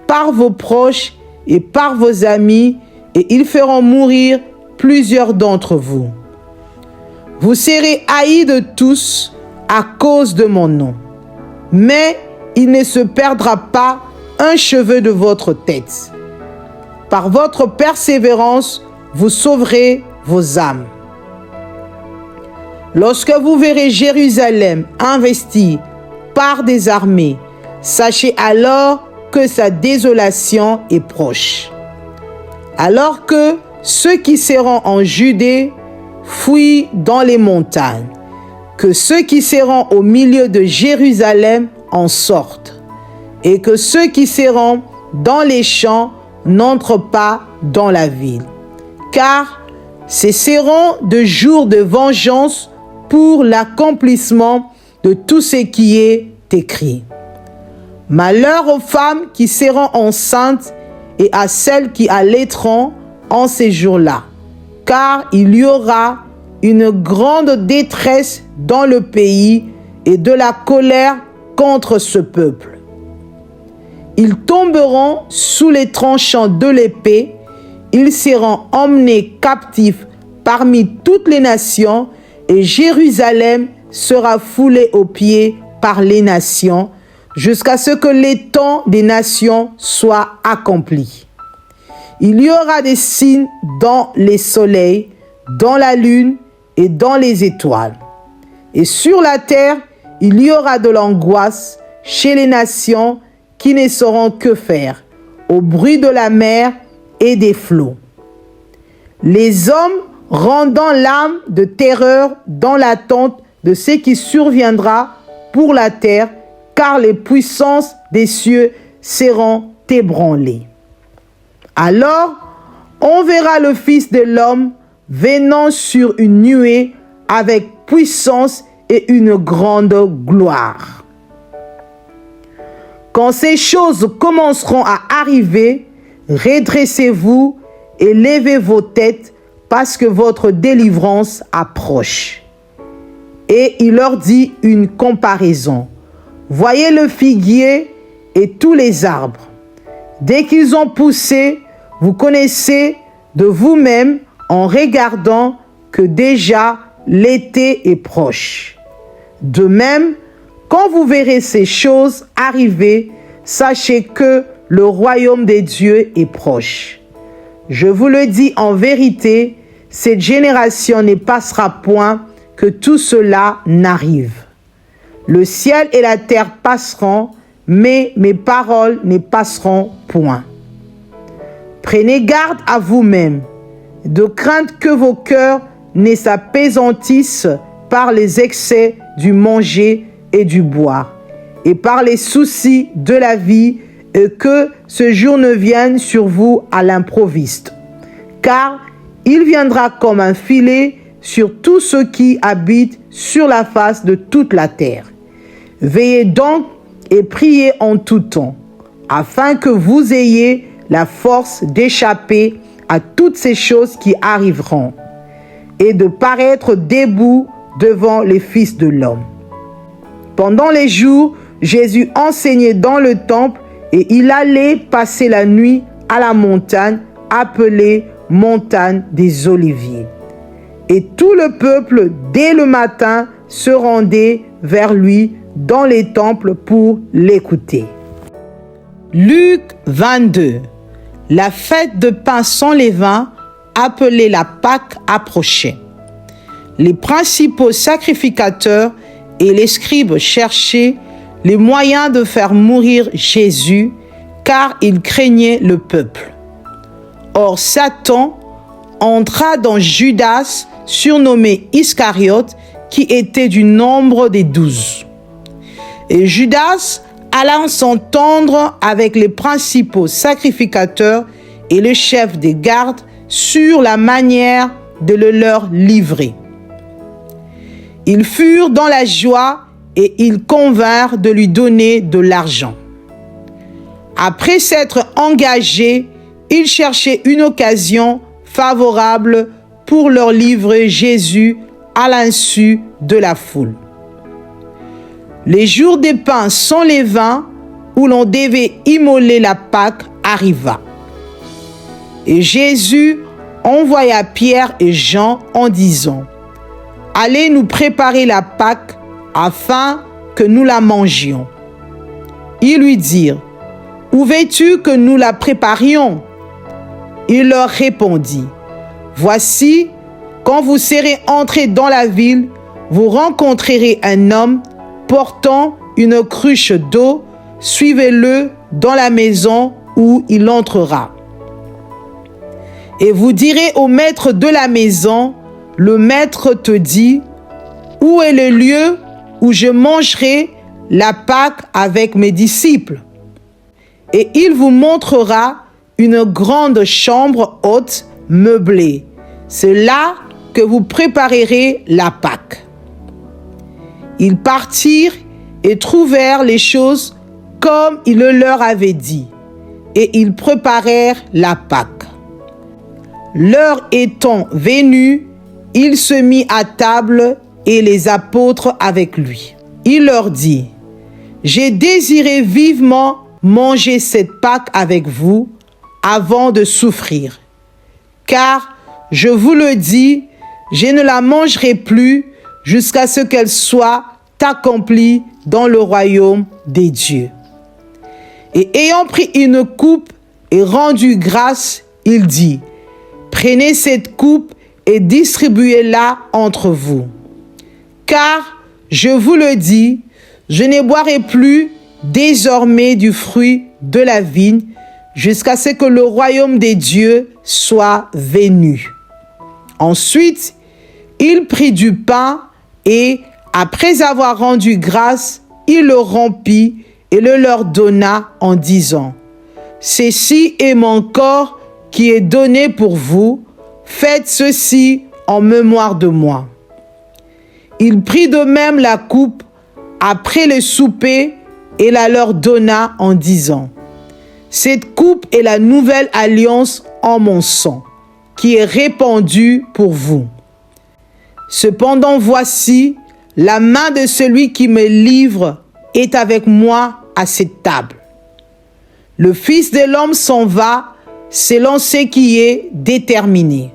par vos proches et par vos amis, et ils feront mourir plusieurs d'entre vous. Vous serez haïs de tous à cause de mon nom, mais il ne se perdra pas un cheveu de votre tête. Par votre persévérance, vous sauverez vos âmes. Lorsque vous verrez Jérusalem investie par des armées, sachez alors que sa désolation est proche. Alors que ceux qui seront en Judée fuient dans les montagnes, que ceux qui seront au milieu de Jérusalem en sortent, et que ceux qui seront dans les champs n'entrent pas dans la ville. Car ce seront de jours de vengeance pour l'accomplissement de tout ce qui est écrit. Malheur aux femmes qui seront enceintes et à celles qui allaiteront en ces jours-là, car il y aura une grande détresse dans le pays et de la colère contre ce peuple. Ils tomberont sous les tranchants de l'épée, ils seront emmenés captifs parmi toutes les nations, et Jérusalem sera foulée aux pieds par les nations, jusqu'à ce que les temps des nations soient accomplis. Il y aura des signes dans les soleils, dans la lune et dans les étoiles. Et sur la terre, il y aura de l'angoisse chez les nations qui ne sauront que faire, au bruit de la mer et des flots. Les hommes rendant l'âme de terreur dans l'attente de ce qui surviendra pour la terre, car les puissances des cieux seront ébranlées. Alors, on verra le Fils de l'homme venant sur une nuée avec puissance et une grande gloire. Quand ces choses commenceront à arriver, redressez-vous et levez vos têtes, parce que votre délivrance approche. Et il leur dit une comparaison. Voyez le figuier et tous les arbres. Dès qu'ils ont poussé, vous connaissez de vous-même en regardant que déjà l'été est proche. De même, quand vous verrez ces choses arriver, sachez que le royaume des dieux est proche. Je vous le dis en vérité, cette génération ne passera point que tout cela n'arrive. Le ciel et la terre passeront, mais mes paroles ne passeront point. Prenez garde à vous-même, de crainte que vos cœurs ne s'apesantissent par les excès du manger et du boire, et par les soucis de la vie, et que ce jour ne vienne sur vous à l'improviste. Car il viendra comme un filet sur tous ceux qui habitent sur la face de toute la terre. Veillez donc et priez en tout temps, afin que vous ayez la force d'échapper à toutes ces choses qui arriveront, et de paraître debout devant les fils de l'homme. Pendant les jours, Jésus enseignait dans le temple, et il allait passer la nuit à la montagne appelée montagne des Oliviers. Et tout le peuple, dès le matin, se rendait vers lui dans les temples pour l'écouter. Luc 22. La fête de pain sans levain, appelée la Pâque, approchait. les principaux sacrificateurs et les scribes cherchaient les moyens de faire mourir Jésus, car ils craignaient le peuple. Or Satan entra dans Judas, surnommé Iscariote, qui était du nombre des 12. Et Judas alla s'entendre avec les principaux sacrificateurs et le chef des gardes sur la manière de le leur livrer. Ils furent dans la joie et ils convinrent de lui donner de l'argent. Après s'être engagés, ils cherchaient une occasion favorable pour leur livrer Jésus à l'insu de la foule. Les jours des pains sans levain, où l'on devait immoler la Pâque, arriva. Et Jésus envoya Pierre et Jean en disant: « Allez nous préparer la Pâque afin que nous la mangions. » Ils lui dirent: « Où veux-tu que nous la préparions ?» Il leur répondit: « Voici, quand vous serez entrés dans la ville, vous rencontrerez un homme portant une cruche d'eau, suivez-le dans la maison où il entrera. Et vous direz au maître de la maison, le maître te dit, où est le lieu où je mangerai la Pâque avec mes disciples? Et il vous montrera une grande chambre haute, meublée. C'est là que vous préparerez la Pâque. Ils partirent et trouvèrent les choses comme il le leur avait dit, et ils préparèrent la Pâque. L'heure étant venue, il se mit à table et les apôtres avec lui. Il leur dit: « J'ai désiré vivement manger cette Pâque avec vous avant de souffrir. Car, je vous le dis, je ne la mangerai plus jusqu'à ce qu'elle soit accomplie dans le royaume des dieux. » Et ayant pris une coupe et rendu grâce, il dit: « Prenez cette coupe et distribuez-la entre vous. Car, je vous le dis, je ne boirai plus désormais du fruit de la vigne jusqu'à ce que le royaume des dieux soit venu. » Ensuite, il prit du pain et, après avoir rendu grâce, il le rompit et le leur donna en disant: « Ceci est mon corps qui est donné pour vous, faites ceci en mémoire de moi. » Il prit de même la coupe après le souper et la leur donna en disant: « Cette coupe est la nouvelle alliance en mon sang, qui est répandue pour vous. Cependant voici, la main de celui qui me livre est avec moi à cette table. Le Fils de l'homme s'en va selon ce qui est déterminé,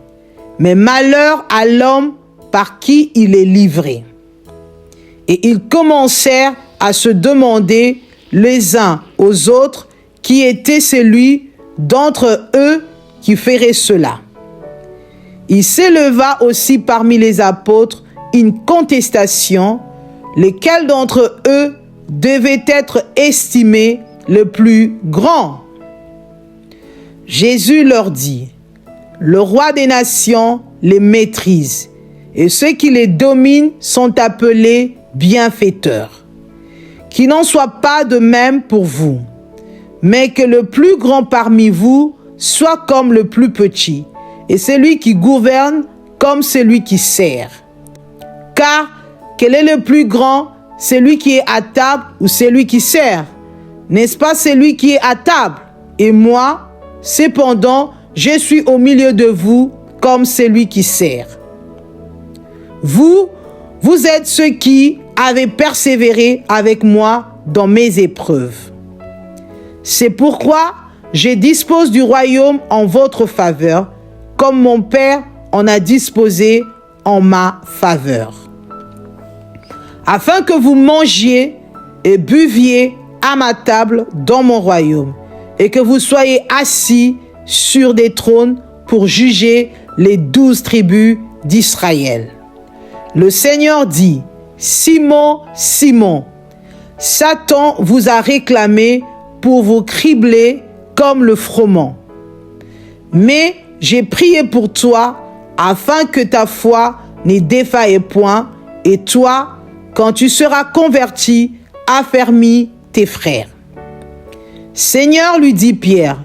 mais malheur à l'homme par qui il est livré. » Et ils commencèrent à se demander les uns aux autres qui était celui d'entre eux qui ferait cela. Il s'éleva aussi parmi les apôtres une contestation, lequel d'entre eux devait être estimé le plus grand. Jésus leur dit: « Le roi des nations les maîtrise, et ceux qui les dominent sont appelés bienfaiteurs. Qu'il n'en soit pas de même pour vous, mais que le plus grand parmi vous soit comme le plus petit, et celui qui gouverne comme celui qui sert. Car quel est le plus grand, celui qui est à table ou celui qui sert? N'est-ce pas celui qui est à table? Et moi, cependant, je suis au milieu de vous comme celui qui sert. Vous êtes ceux qui avez persévéré avec moi dans mes épreuves. C'est pourquoi je dispose du royaume en votre faveur, comme mon Père en a disposé en ma faveur. Afin que vous mangiez et buviez à ma table dans mon royaume, et que vous soyez assis sur des trônes pour juger les 12 tribus d'Israël. Le Seigneur dit, Simon, Simon, Satan vous a réclamé pour vous cribler comme le froment. Mais j'ai prié pour toi afin que ta foi ne défaille point, et toi, quand tu seras converti, affermis tes frères. Seigneur, lui dit Pierre,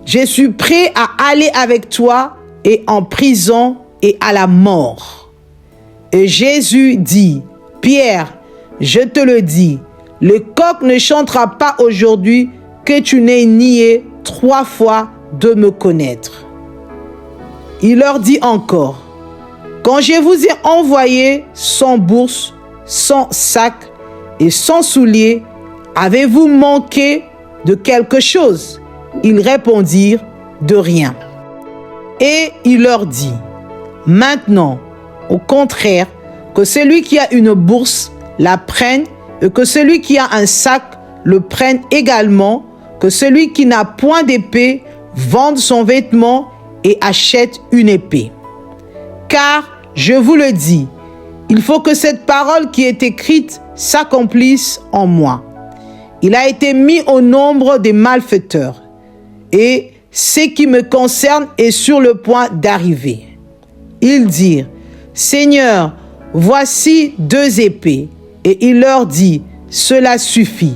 je suis prêt à aller avec toi et en prison et à la mort. Et Jésus dit, Pierre, je te le dis, le coq ne chantera pas aujourd'hui que tu n'aies nié 3 fois de me connaître. Il leur dit encore, quand je vous ai envoyé sans bourse, sans sac et sans souliers, avez-vous manqué de quelque chose? Ils répondirent, de rien. Et il leur dit, maintenant, au contraire, que celui qui a une bourse la prenne, et que celui qui a un sac le prenne également, que celui qui n'a point d'épée vende son vêtement et achète une épée. Car, je vous le dis, il faut que cette parole qui est écrite s'accomplisse en moi. Il a été mis au nombre des malfaiteurs, et ce qui me concerne est sur le point d'arriver. Ils dirent, Seigneur, voici 2 épées. Et il leur dit, cela suffit.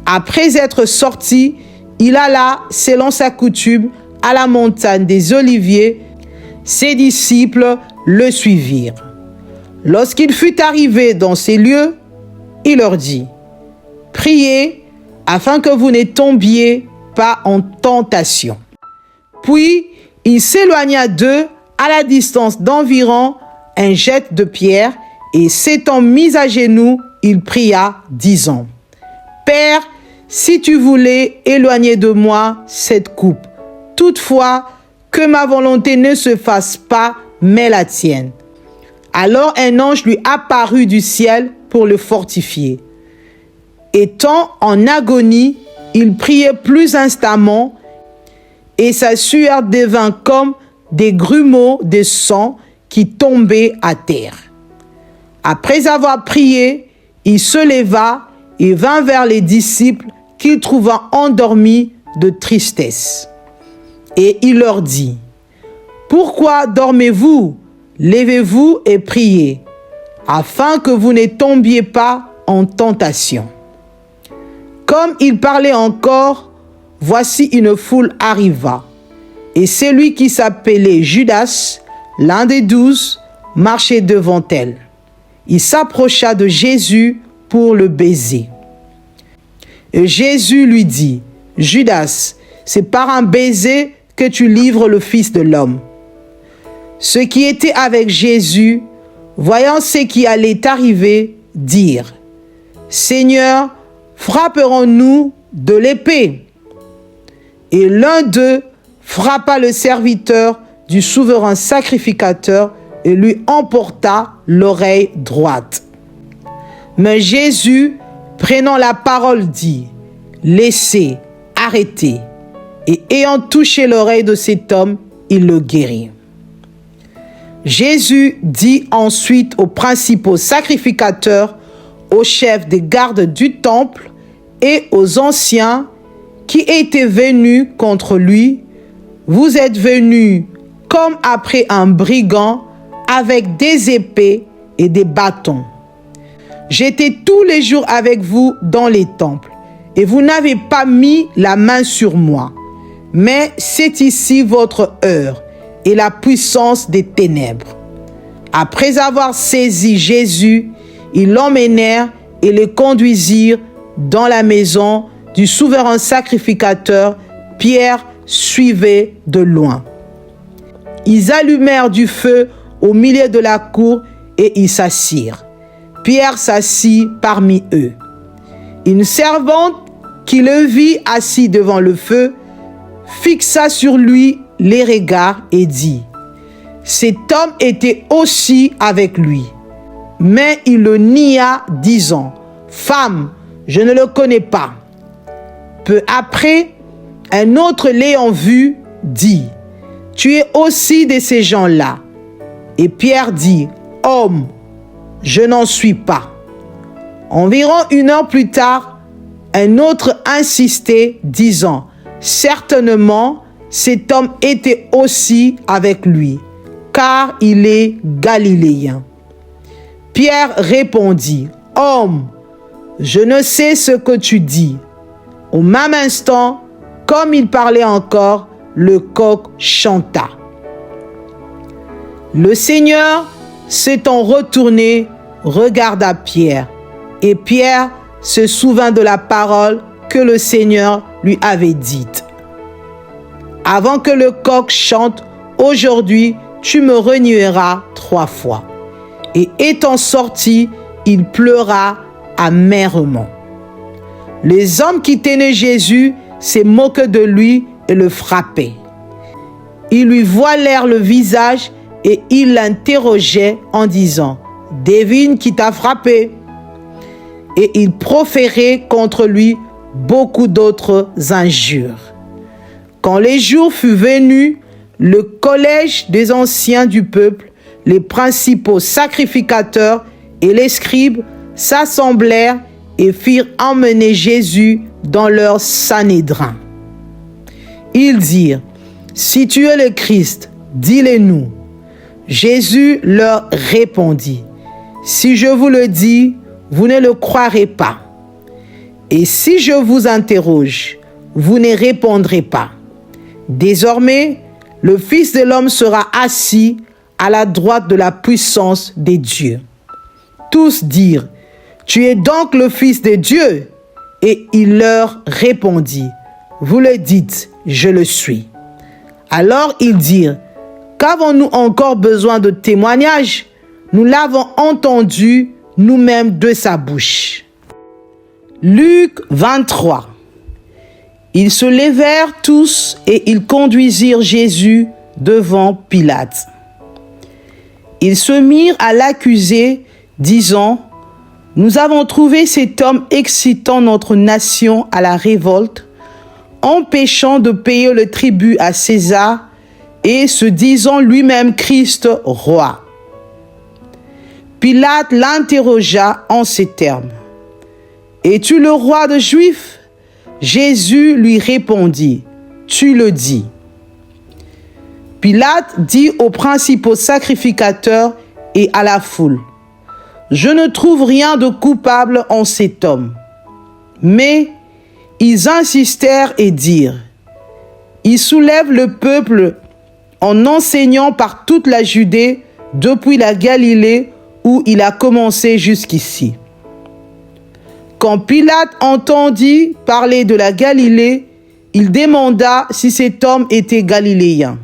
Après être sorti, il alla, selon sa coutume, à la montagne des Oliviers. Ses disciples le suivirent. Lorsqu'il fut arrivé dans ces lieux, il leur dit, priez afin que vous ne tombiez pas en tentation. Puis il s'éloigna d'eux à la distance d'environ un jet de pierre, et s'étant mis à genoux, il pria, disant, Père, si tu voulais éloigner de moi cette coupe, toutefois que ma volonté ne se fasse pas, mais la tienne. Alors un ange lui apparut du ciel pour le fortifier. Étant en agonie, il priait plus instamment, et sa sueur devint comme des grumeaux de sang qui tombaient à terre. Après avoir prié, il se leva et vint vers les disciples qu'il trouva endormis de tristesse. Et il leur dit, pourquoi dormez-vous? Levez-vous et priez, afin que vous ne tombiez pas en tentation. Comme il parlait encore, voici une foule arriva, et celui qui s'appelait Judas, l'un des 12, marchait devant elle. Il s'approcha de Jésus pour le baiser. Et Jésus lui dit, Judas, c'est par un baiser que tu livres le Fils de l'homme. Ceux qui étaient avec Jésus, voyant ce qui allait arriver, dirent, Seigneur, frapperons-nous de l'épée? Et l'un d'eux frappa le serviteur du souverain sacrificateur et lui emporta l'oreille droite. Mais Jésus, prenant la parole, dit, laissez, arrêtez. Et ayant touché l'oreille de cet homme, il le guérit. Jésus dit ensuite aux principaux sacrificateurs, aux chefs des gardes du temple et aux anciens qui étaient venus contre lui, vous êtes venus comme après un brigand avec des épées et des bâtons. J'étais tous les jours avec vous dans les temples et vous n'avez pas mis la main sur moi. Mais c'est ici votre heure et la puissance des ténèbres. Après avoir saisi Jésus, ils l'emmenèrent et le conduisirent dans la maison du souverain sacrificateur. Pierre suivait de loin. Ils allumèrent du feu au milieu de la cour et ils s'assirent. Pierre s'assit parmi eux. Une servante qui le vit assis devant le feu fixa sur lui les regards et dit, cet homme était aussi avec lui. Mais il le nia, disant, femme, je ne le connais pas. Peu après, un autre l'ayant vu dit, tu es aussi de ces gens-là. Et Pierre dit, homme, je n'en suis pas. Environ 1 heure plus tard, un autre insistait, disant, certainement, cet homme était aussi avec lui, car il est galiléen. Pierre répondit, homme, je ne sais ce que tu dis. Au même instant, comme il parlait encore, le coq chanta. Le Seigneur, s'étant retourné, regarda Pierre, et Pierre se souvint de la parole que le Seigneur lui avait dite. Avant que le coq chante, aujourd'hui, tu me renieras 3 fois. Et étant sorti, il pleura amèrement. Les hommes qui tenaient Jésus se moquaient de lui et le frappaient. Ils lui voilèrent le visage et ils l'interrogeaient en disant, « Devine qui t'a frappé ?» Et ils proféraient contre lui beaucoup d'autres injures. Quand les jours furent venus, le collège des anciens du peuple, les principaux sacrificateurs et les scribes s'assemblèrent et firent emmener Jésus dans leur Sanhédrin. Ils dirent, « Si tu es le Christ, dis-le-nous. » Jésus leur répondit, « Si je vous le dis, vous ne le croirez pas. Et si je vous interroge, vous ne répondrez pas. Désormais, le Fils de l'homme sera assis à la droite de la puissance des dieux. » Tous dirent, « Tu es donc le Fils de Dieu ?» Et il leur répondit, « Vous le dites, je le suis. » Alors ils dirent, « Qu'avons-nous encore besoin de témoignages? Nous l'avons entendu nous-mêmes de sa bouche. » Luc 23. Ils se levèrent tous et ils conduisirent Jésus devant Pilate. Ils se mirent à l'accuser, disant, « Nous avons trouvé cet homme excitant notre nation à la révolte, empêchant de payer le tribut à César et se disant lui-même Christ roi. » Pilate l'interrogea en ces termes, « Es-tu le roi des Juifs ?» Jésus lui répondit, « Tu le dis. » Pilate dit aux principaux sacrificateurs et à la foule, « Je ne trouve rien de coupable en cet homme. » Mais ils insistèrent et dirent, « Il soulève le peuple en enseignant par toute la Judée depuis la Galilée où il a commencé jusqu'ici. » Quand Pilate entendit parler de la Galilée, il demanda si cet homme était galiléen.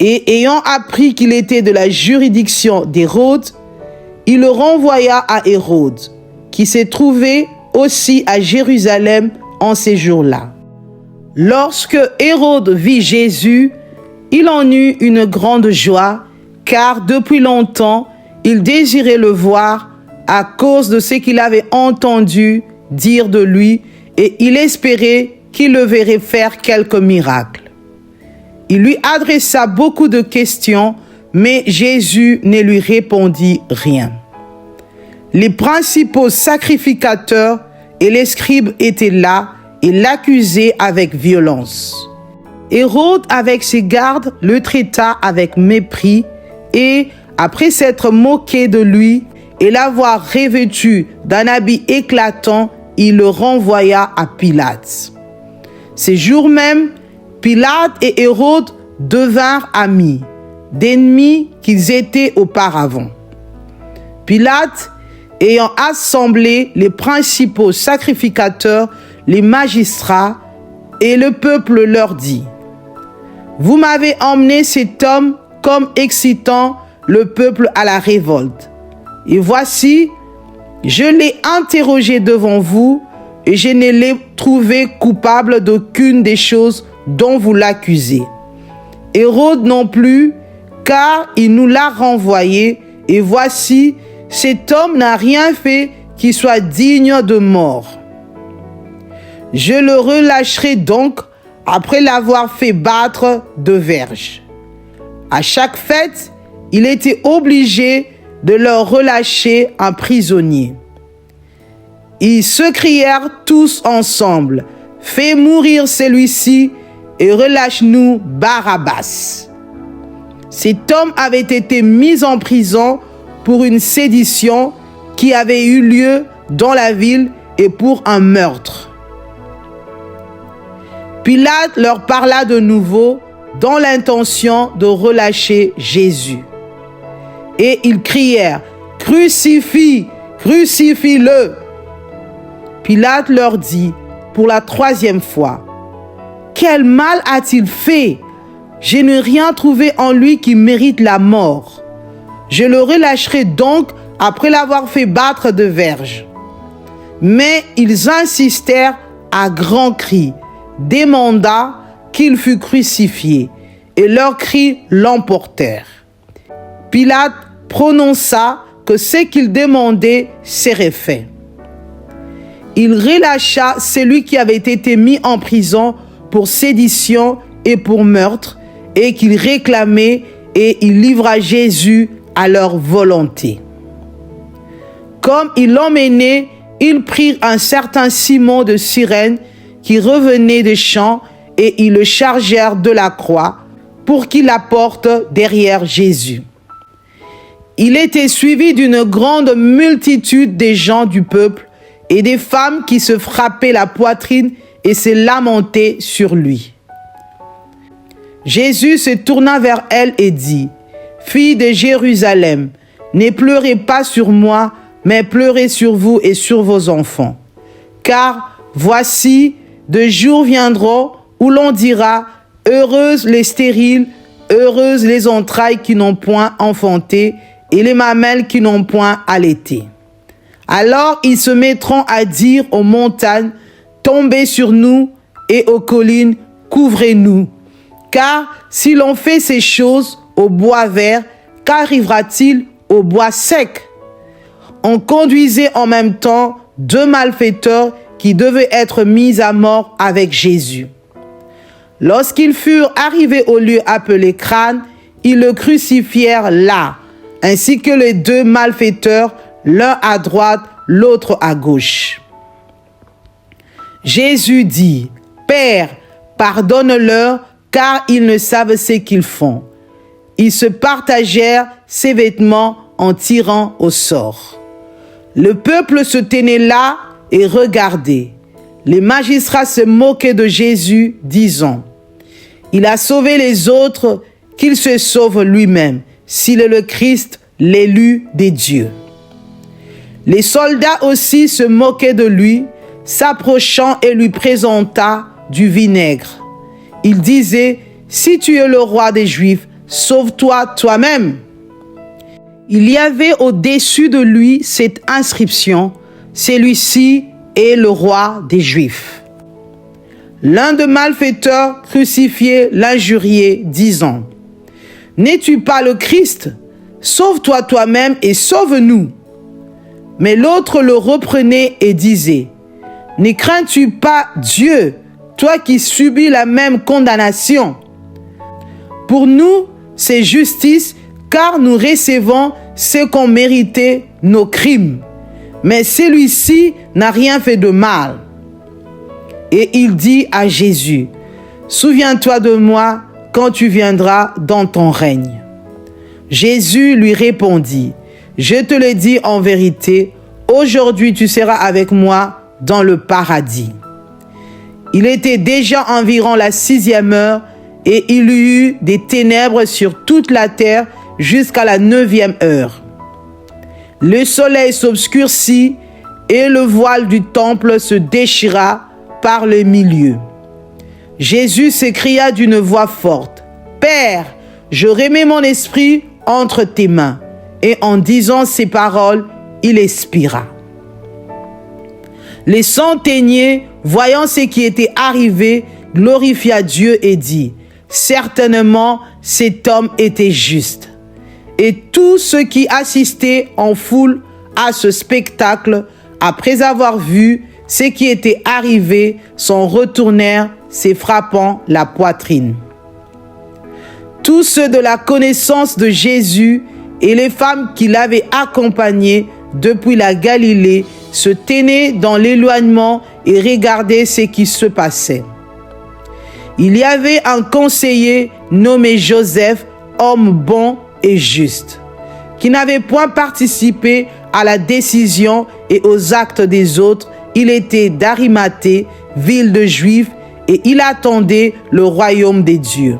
Et ayant appris qu'il était de la juridiction d'Hérode, il le renvoya à Hérode, qui s'est trouvé aussi à Jérusalem en ces jours-là. Lorsque Hérode vit Jésus, il en eut une grande joie, car depuis longtemps, il désirait le voir à cause de ce qu'il avait entendu dire de lui, et il espérait qu'il le verrait faire quelques miracles. Il lui adressa beaucoup de questions, mais Jésus ne lui répondit rien. Les principaux sacrificateurs et les scribes étaient là et l'accusaient avec violence. Hérode, avec ses gardes, le traita avec mépris et, après s'être moqué de lui et l'avoir revêtu d'un habit éclatant, il le renvoya à Pilate. Ces jours même, Pilate et Hérode devinrent amis, d'ennemis qu'ils étaient auparavant. Pilate, ayant assemblé les principaux sacrificateurs, les magistrats et le peuple, leur dit, « Vous m'avez emmené cet homme comme excitant le peuple à la révolte. Et voici, je l'ai interrogé devant vous et je ne l'ai trouvé coupable d'aucune des choses dont vous l'accusez. Hérode non plus, car il nous l'a renvoyé, et voici, cet homme n'a rien fait qui soit digne de mort. Je le relâcherai donc après l'avoir fait battre de verges. À chaque fête, il était obligé de leur relâcher un prisonnier. Ils se crièrent tous ensemble, « Fais mourir celui-ci et relâche-nous Barabbas. » Cet homme avait été mis en prison pour une sédition qui avait eu lieu dans la ville et pour un meurtre. Pilate leur parla de nouveau dans l'intention de relâcher Jésus. Et ils crièrent, « Crucifie, crucifie-le » Pilate leur dit pour la 3e fois, « Quel mal a-t-il fait? Je n'ai rien trouvé en lui qui mérite la mort. Je le relâcherai donc après l'avoir fait battre de verges. » Mais ils insistèrent à grands cris, demanda qu'il fût crucifié, et leurs cris l'emportèrent. Pilate prononça que ce qu'ils demandaient serait fait. Il relâcha celui qui avait été mis en prison pour sédition et pour meurtre, et qu'il réclamait, et il livra Jésus à leur volonté. Comme ils l'emmenaient, ils prirent un certain Simon de Cyrène qui revenait des champs, et ils le chargèrent de la croix pour qu'il la porte derrière Jésus. Il était suivi d'une grande multitude des gens du peuple et des femmes qui se frappaient la poitrine et se lamentaient sur lui. Jésus se tourna vers elle et dit, « Fille de Jérusalem, ne pleurez pas sur moi, mais pleurez sur vous et sur vos enfants. Car voici, de jours viendront où l'on dira, heureuses les stériles, heureuses les entrailles qui n'ont point enfanté et les mamelles qui n'ont point allaité. Alors ils se mettront à dire aux montagnes, tombez sur nous, et aux collines, couvrez-nous. Car si l'on fait ces choses au bois vert, qu'arrivera-t-il au bois sec? » On conduisait en même temps 2 malfaiteurs qui devaient être mis à mort avec Jésus. Lorsqu'ils furent arrivés au lieu appelé Crâne, ils le crucifièrent là, ainsi que les 2 malfaiteurs, l'un à droite, l'autre à gauche. Jésus dit, « Père, pardonne-leur, car ils ne savent ce qu'ils font. » Ils se partagèrent ses vêtements en tirant au sort. Le peuple se tenait là et regardait. Les magistrats se moquaient de Jésus, disant, « Il a sauvé les autres, qu'il se sauve lui-même, s'il est le Christ, l'élu des dieux. » Les soldats aussi se moquaient de lui, s'approchant et lui présenta du vinaigre. Il disait, « Si tu es le roi des Juifs, sauve-toi toi-même. » Il y avait au-dessus de lui cette inscription, « Celui-ci est le roi des Juifs. » L'un des malfaiteurs crucifiés l'injuriait, disant, « N'es-tu pas le Christ? Sauve-toi toi-même et sauve-nous. » Mais l'autre le reprenait et disait, « Ne crains-tu pas Dieu, toi qui subis la même condamnation? Pour nous, c'est justice, car nous recevons ce qu'ont mérité nos crimes. Mais celui-ci n'a rien fait de mal. » Et il dit à Jésus, « Souviens-toi de moi quand tu viendras dans ton règne. » Jésus lui répondit, « Je te le dis en vérité, aujourd'hui tu seras avec moi dans le paradis. » Il était déjà environ la 6e heure et il y eut des ténèbres sur toute la terre jusqu'à la 9e heure. Le soleil s'obscurcit et le voile du temple se déchira par le milieu. Jésus s'écria d'une voix forte, « Père, je remets mon esprit entre tes mains. » Et en disant ces paroles, il expira. Les centeniers, voyant ce qui était arrivé, glorifia Dieu et dit, « Certainement, cet homme était juste. » Et tous ceux qui assistaient en foule à ce spectacle, après avoir vu ce qui était arrivé, s'en retournèrent, se frappant la poitrine. tous ceux de la connaissance de Jésus et les femmes qui l'avaient accompagné depuis la Galilée se tenaient dans l'éloignement et regardaient ce qui se passait. Il y avait un conseiller nommé Joseph, homme bon et juste, qui n'avait point participé à la décision et aux actes des autres. Il était d'Arimathée, ville de Juifs, et il attendait le royaume des dieux.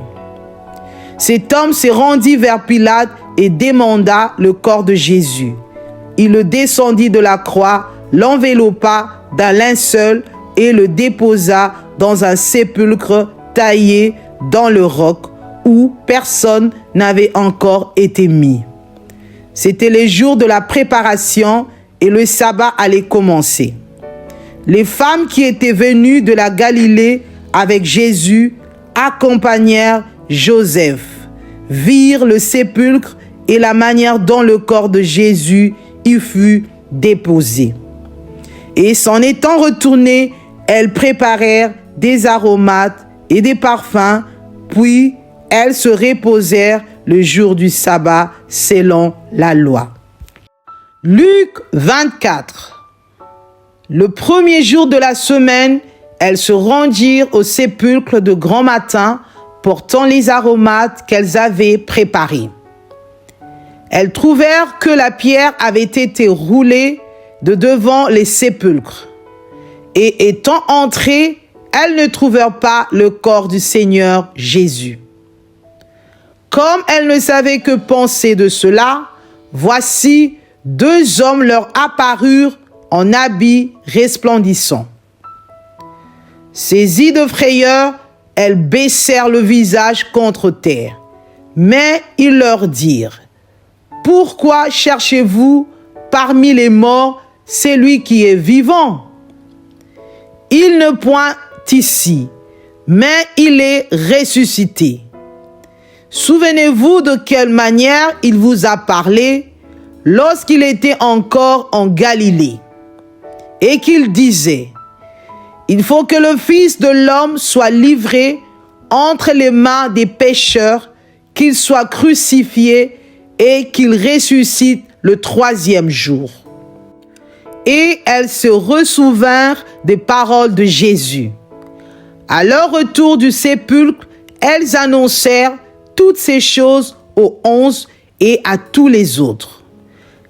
Cet homme se rendit vers Pilate et demanda le corps de Jésus. Il le descendit de la croix, l'enveloppa d'un linceul et le déposa dans un sépulcre taillé dans le roc où personne n'avait encore été mis. C'était les jours de la préparation et le sabbat allait commencer. Les femmes qui étaient venues de la Galilée avec Jésus accompagnèrent Joseph, virent le sépulcre et la manière dont le corps de Jésus y fut déposé. Et s'en étant retournées, elles préparèrent des aromates et des parfums, puis elles se reposèrent le jour du sabbat selon la loi. Luc 24. Le premier jour de la semaine, elles se rendirent au sépulcre de grand matin, portant les aromates qu'elles avaient préparés. Elles trouvèrent que la pierre avait été roulée de devant les sépulcres. Et étant entrées, elles ne trouvèrent pas le corps du Seigneur Jésus. Comme elles ne savaient que penser de cela, voici 2 hommes leur apparurent en habits resplendissants. Saisies de frayeur, elles baissèrent le visage contre terre. Mais ils leur dirent: « Pourquoi cherchez-vous parmi les morts celui qui est vivant? Il ne point ici, mais il est ressuscité. Souvenez-vous de quelle manière il vous a parlé lorsqu'il était encore en Galilée, et qu'il disait: il faut que le Fils de l'homme soit livré entre les mains des pécheurs, qu'il soit crucifié et qu'il ressuscite le 3e jour. » Et elles se ressouvinrent des paroles de Jésus. À leur retour du sépulcre, elles annoncèrent toutes ces choses aux 11 et à tous les autres.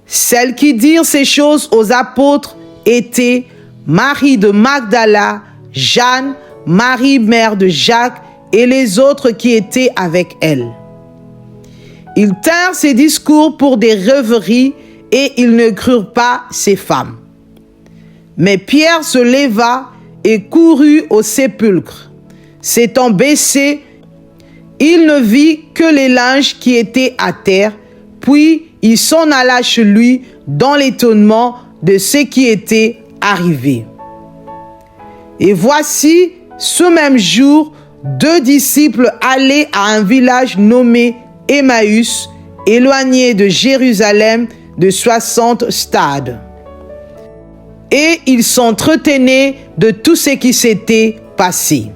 Celles qui dirent ces choses aux apôtres étaient Marie de Magdala, Jeanne, Marie mère de Jacques et les autres qui étaient avec elle. Ils tinrent ces discours pour des rêveries et ils ne crurent pas ces femmes. Mais Pierre se leva et courut au sépulcre. S'étant baissé, il ne vit que les linges qui étaient à terre, puis il s'en alla chez lui dans l'étonnement de ce qui était arrivé. Et voici, ce même jour, 2 disciples allaient à un village nommé Emmaüs, éloigné de Jérusalem de 60 stades. Et ils s'entretenaient de tout ce qui s'était passé.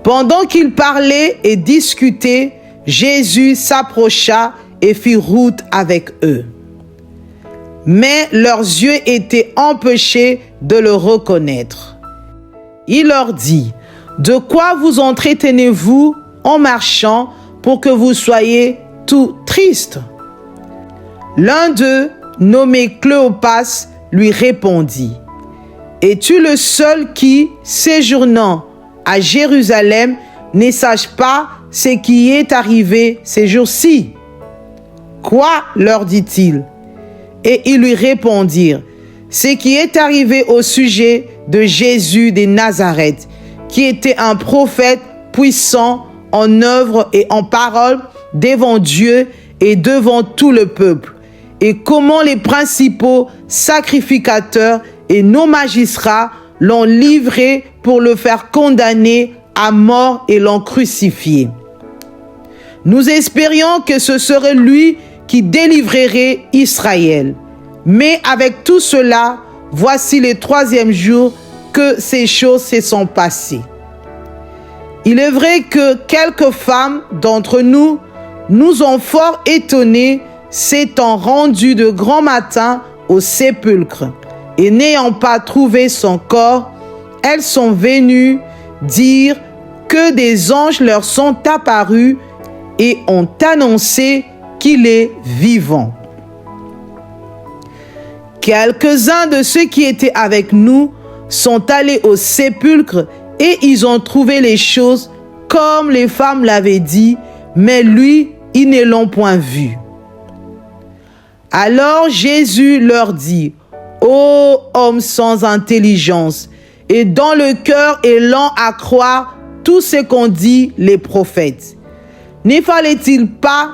Pendant qu'ils parlaient et discutaient, Jésus s'approcha et fit route avec eux. Mais leurs yeux étaient empêchés de le reconnaître. Il leur dit: « De quoi vous entretenez-vous en marchant pour que vous soyez tout tristes ?» L'un d'eux, nommé Cléopas, lui répondit: « Es-tu le seul qui, séjournant à Jérusalem, ne sache pas ce qui est arrivé ces jours-ci? » « Quoi ?» leur dit-il. Et ils lui répondirent: « Ce qui est arrivé au sujet de Jésus de Nazareth, qui était un prophète puissant en œuvre et en parole devant Dieu et devant tout le peuple, et comment les principaux sacrificateurs et nos magistrats l'ont livré pour le faire condamner à mort et l'ont crucifié. Nous espérions que ce serait lui qui délivrerait Israël. Mais avec tout cela, voici le 3e jour que ces choses se sont passées. Il est vrai que quelques femmes d'entre nous nous ont fort étonnés, s'étant rendues de grand matin au sépulcre, et n'ayant pas trouvé son corps, elles sont venues dire que des anges leur sont apparus et ont annoncé qu'il est vivant. Quelques-uns de ceux qui étaient avec nous sont allés au sépulcre et ils ont trouvé les choses comme les femmes l'avaient dit, mais lui, ils ne l'ont point vu. Alors Jésus leur dit: Ô homme sans intelligence, et dont le cœur est lent à croire tout ce qu'ont dit les prophètes. Ne fallait-il pas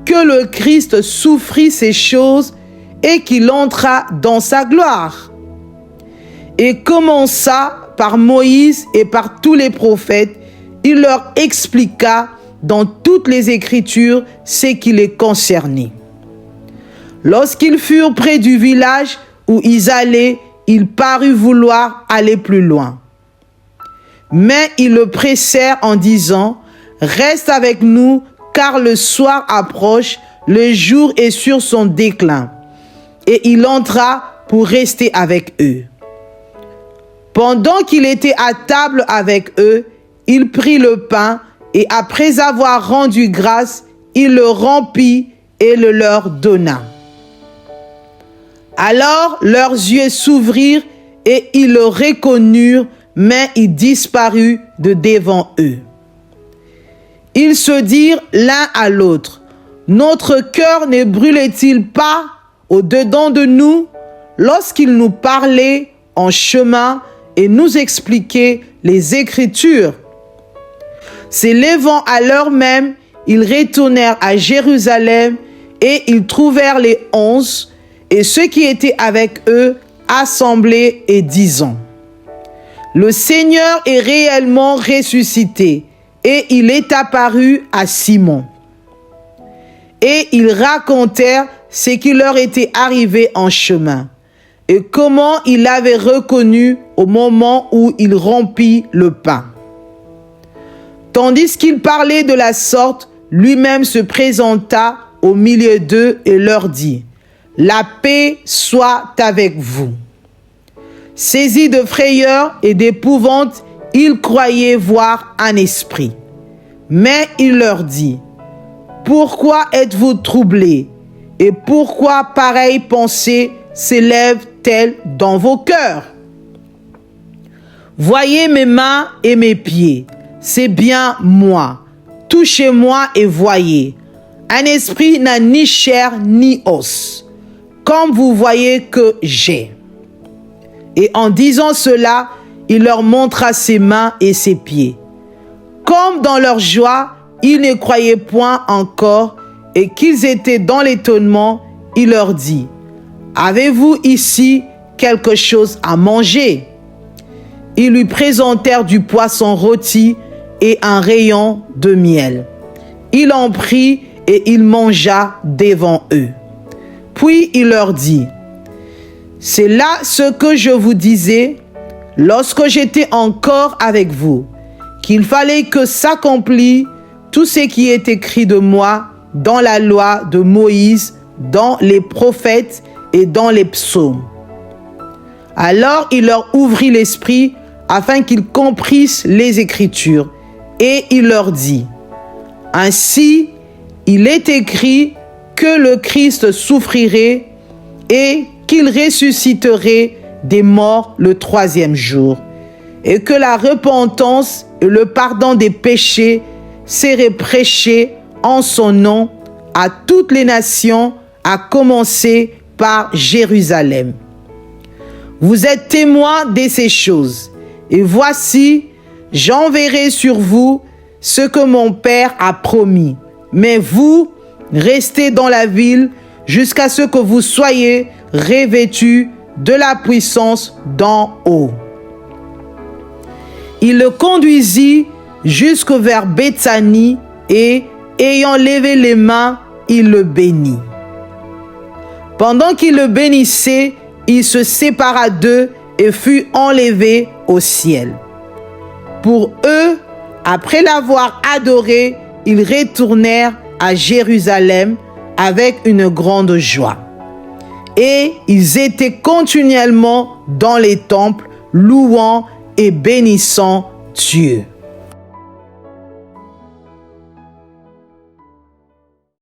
que le Christ souffrit ces choses et qu'il entra dans sa gloire? Et commença par Moïse et par tous les prophètes, il leur expliqua dans toutes les Écritures ce qui les concernait. Lorsqu'ils furent près du village où ils allaient, il parut vouloir aller plus loin. Mais ils le pressèrent en disant: Reste avec nous, car le soir approche, le jour est sur son déclin. Et il entra pour rester avec eux. Pendant qu'il était à table avec eux, il prit le pain et après avoir rendu grâce, il le rompit et le leur donna. Alors leurs yeux s'ouvrirent et ils le reconnurent, mais il disparut de devant eux. Ils se dirent l'un à l'autre: Notre cœur ne brûlait-il pas au-dedans de nous lorsqu'il nous parlait en chemin et nous expliquait les Écritures? S'élevant à l'heure même, ils retournèrent à Jérusalem et ils trouvèrent les 11 et ceux qui étaient avec eux assemblés et disant: Le Seigneur est réellement ressuscité et il est apparu à Simon. Et ils racontèrent ce qui leur était arrivé en chemin et comment il l'avait reconnu au moment où il rompit le pain. Tandis qu'il parlait de la sorte, lui-même se présenta au milieu d'eux et leur dit: La paix soit avec vous. Saisis de frayeur et d'épouvante, ils croyaient voir un esprit. Mais il leur dit: Pourquoi êtes-vous troublés? Et pourquoi pareille pensée s'élève-t-elle dans vos cœurs? Voyez mes mains et mes pieds, c'est bien moi. Touchez-moi et voyez. Un esprit n'a ni chair ni os, comme vous voyez que j'ai. Et en disant cela, il leur montra ses mains et ses pieds. Comme dans leur joie, ils ne croyaient point encore et qu'ils étaient dans l'étonnement, il leur dit: Avez-vous ici quelque chose à manger? Ils lui présentèrent du poisson rôti et un rayon de miel. Il en prit et il mangea devant eux. Puis il leur dit: C'est là ce que je vous disais lorsque j'étais encore avec vous, qu'il fallait que s'accomplisse tout ce qui est écrit de moi dans la loi de Moïse, dans les prophètes et dans les psaumes. Alors il leur ouvrit l'esprit afin qu'ils comprissent les Écritures, et il leur dit: Ainsi, il est écrit que le Christ souffrirait et qu'il ressusciterait des morts le 3e jour, et que la repentance et le pardon des péchés seraient prêchés en son nom à toutes les nations, à commencer par Jérusalem. Vous êtes témoins de ces choses, et voici, j'enverrai sur vous ce que mon Père a promis. Mais vous, restez dans la ville jusqu'à ce que vous soyez revêtus de la puissance d'en haut. Il le conduisit jusque vers Béthanie et, ayant levé les mains, il le bénit. Pendant qu'il le bénissait, il se sépara d'eux et fut enlevé au ciel. Pour eux, Après l'avoir adoré, ils retournèrent à Jérusalem avec une grande joie. Et ils étaient continuellement dans les temples, louant et bénissant Dieu.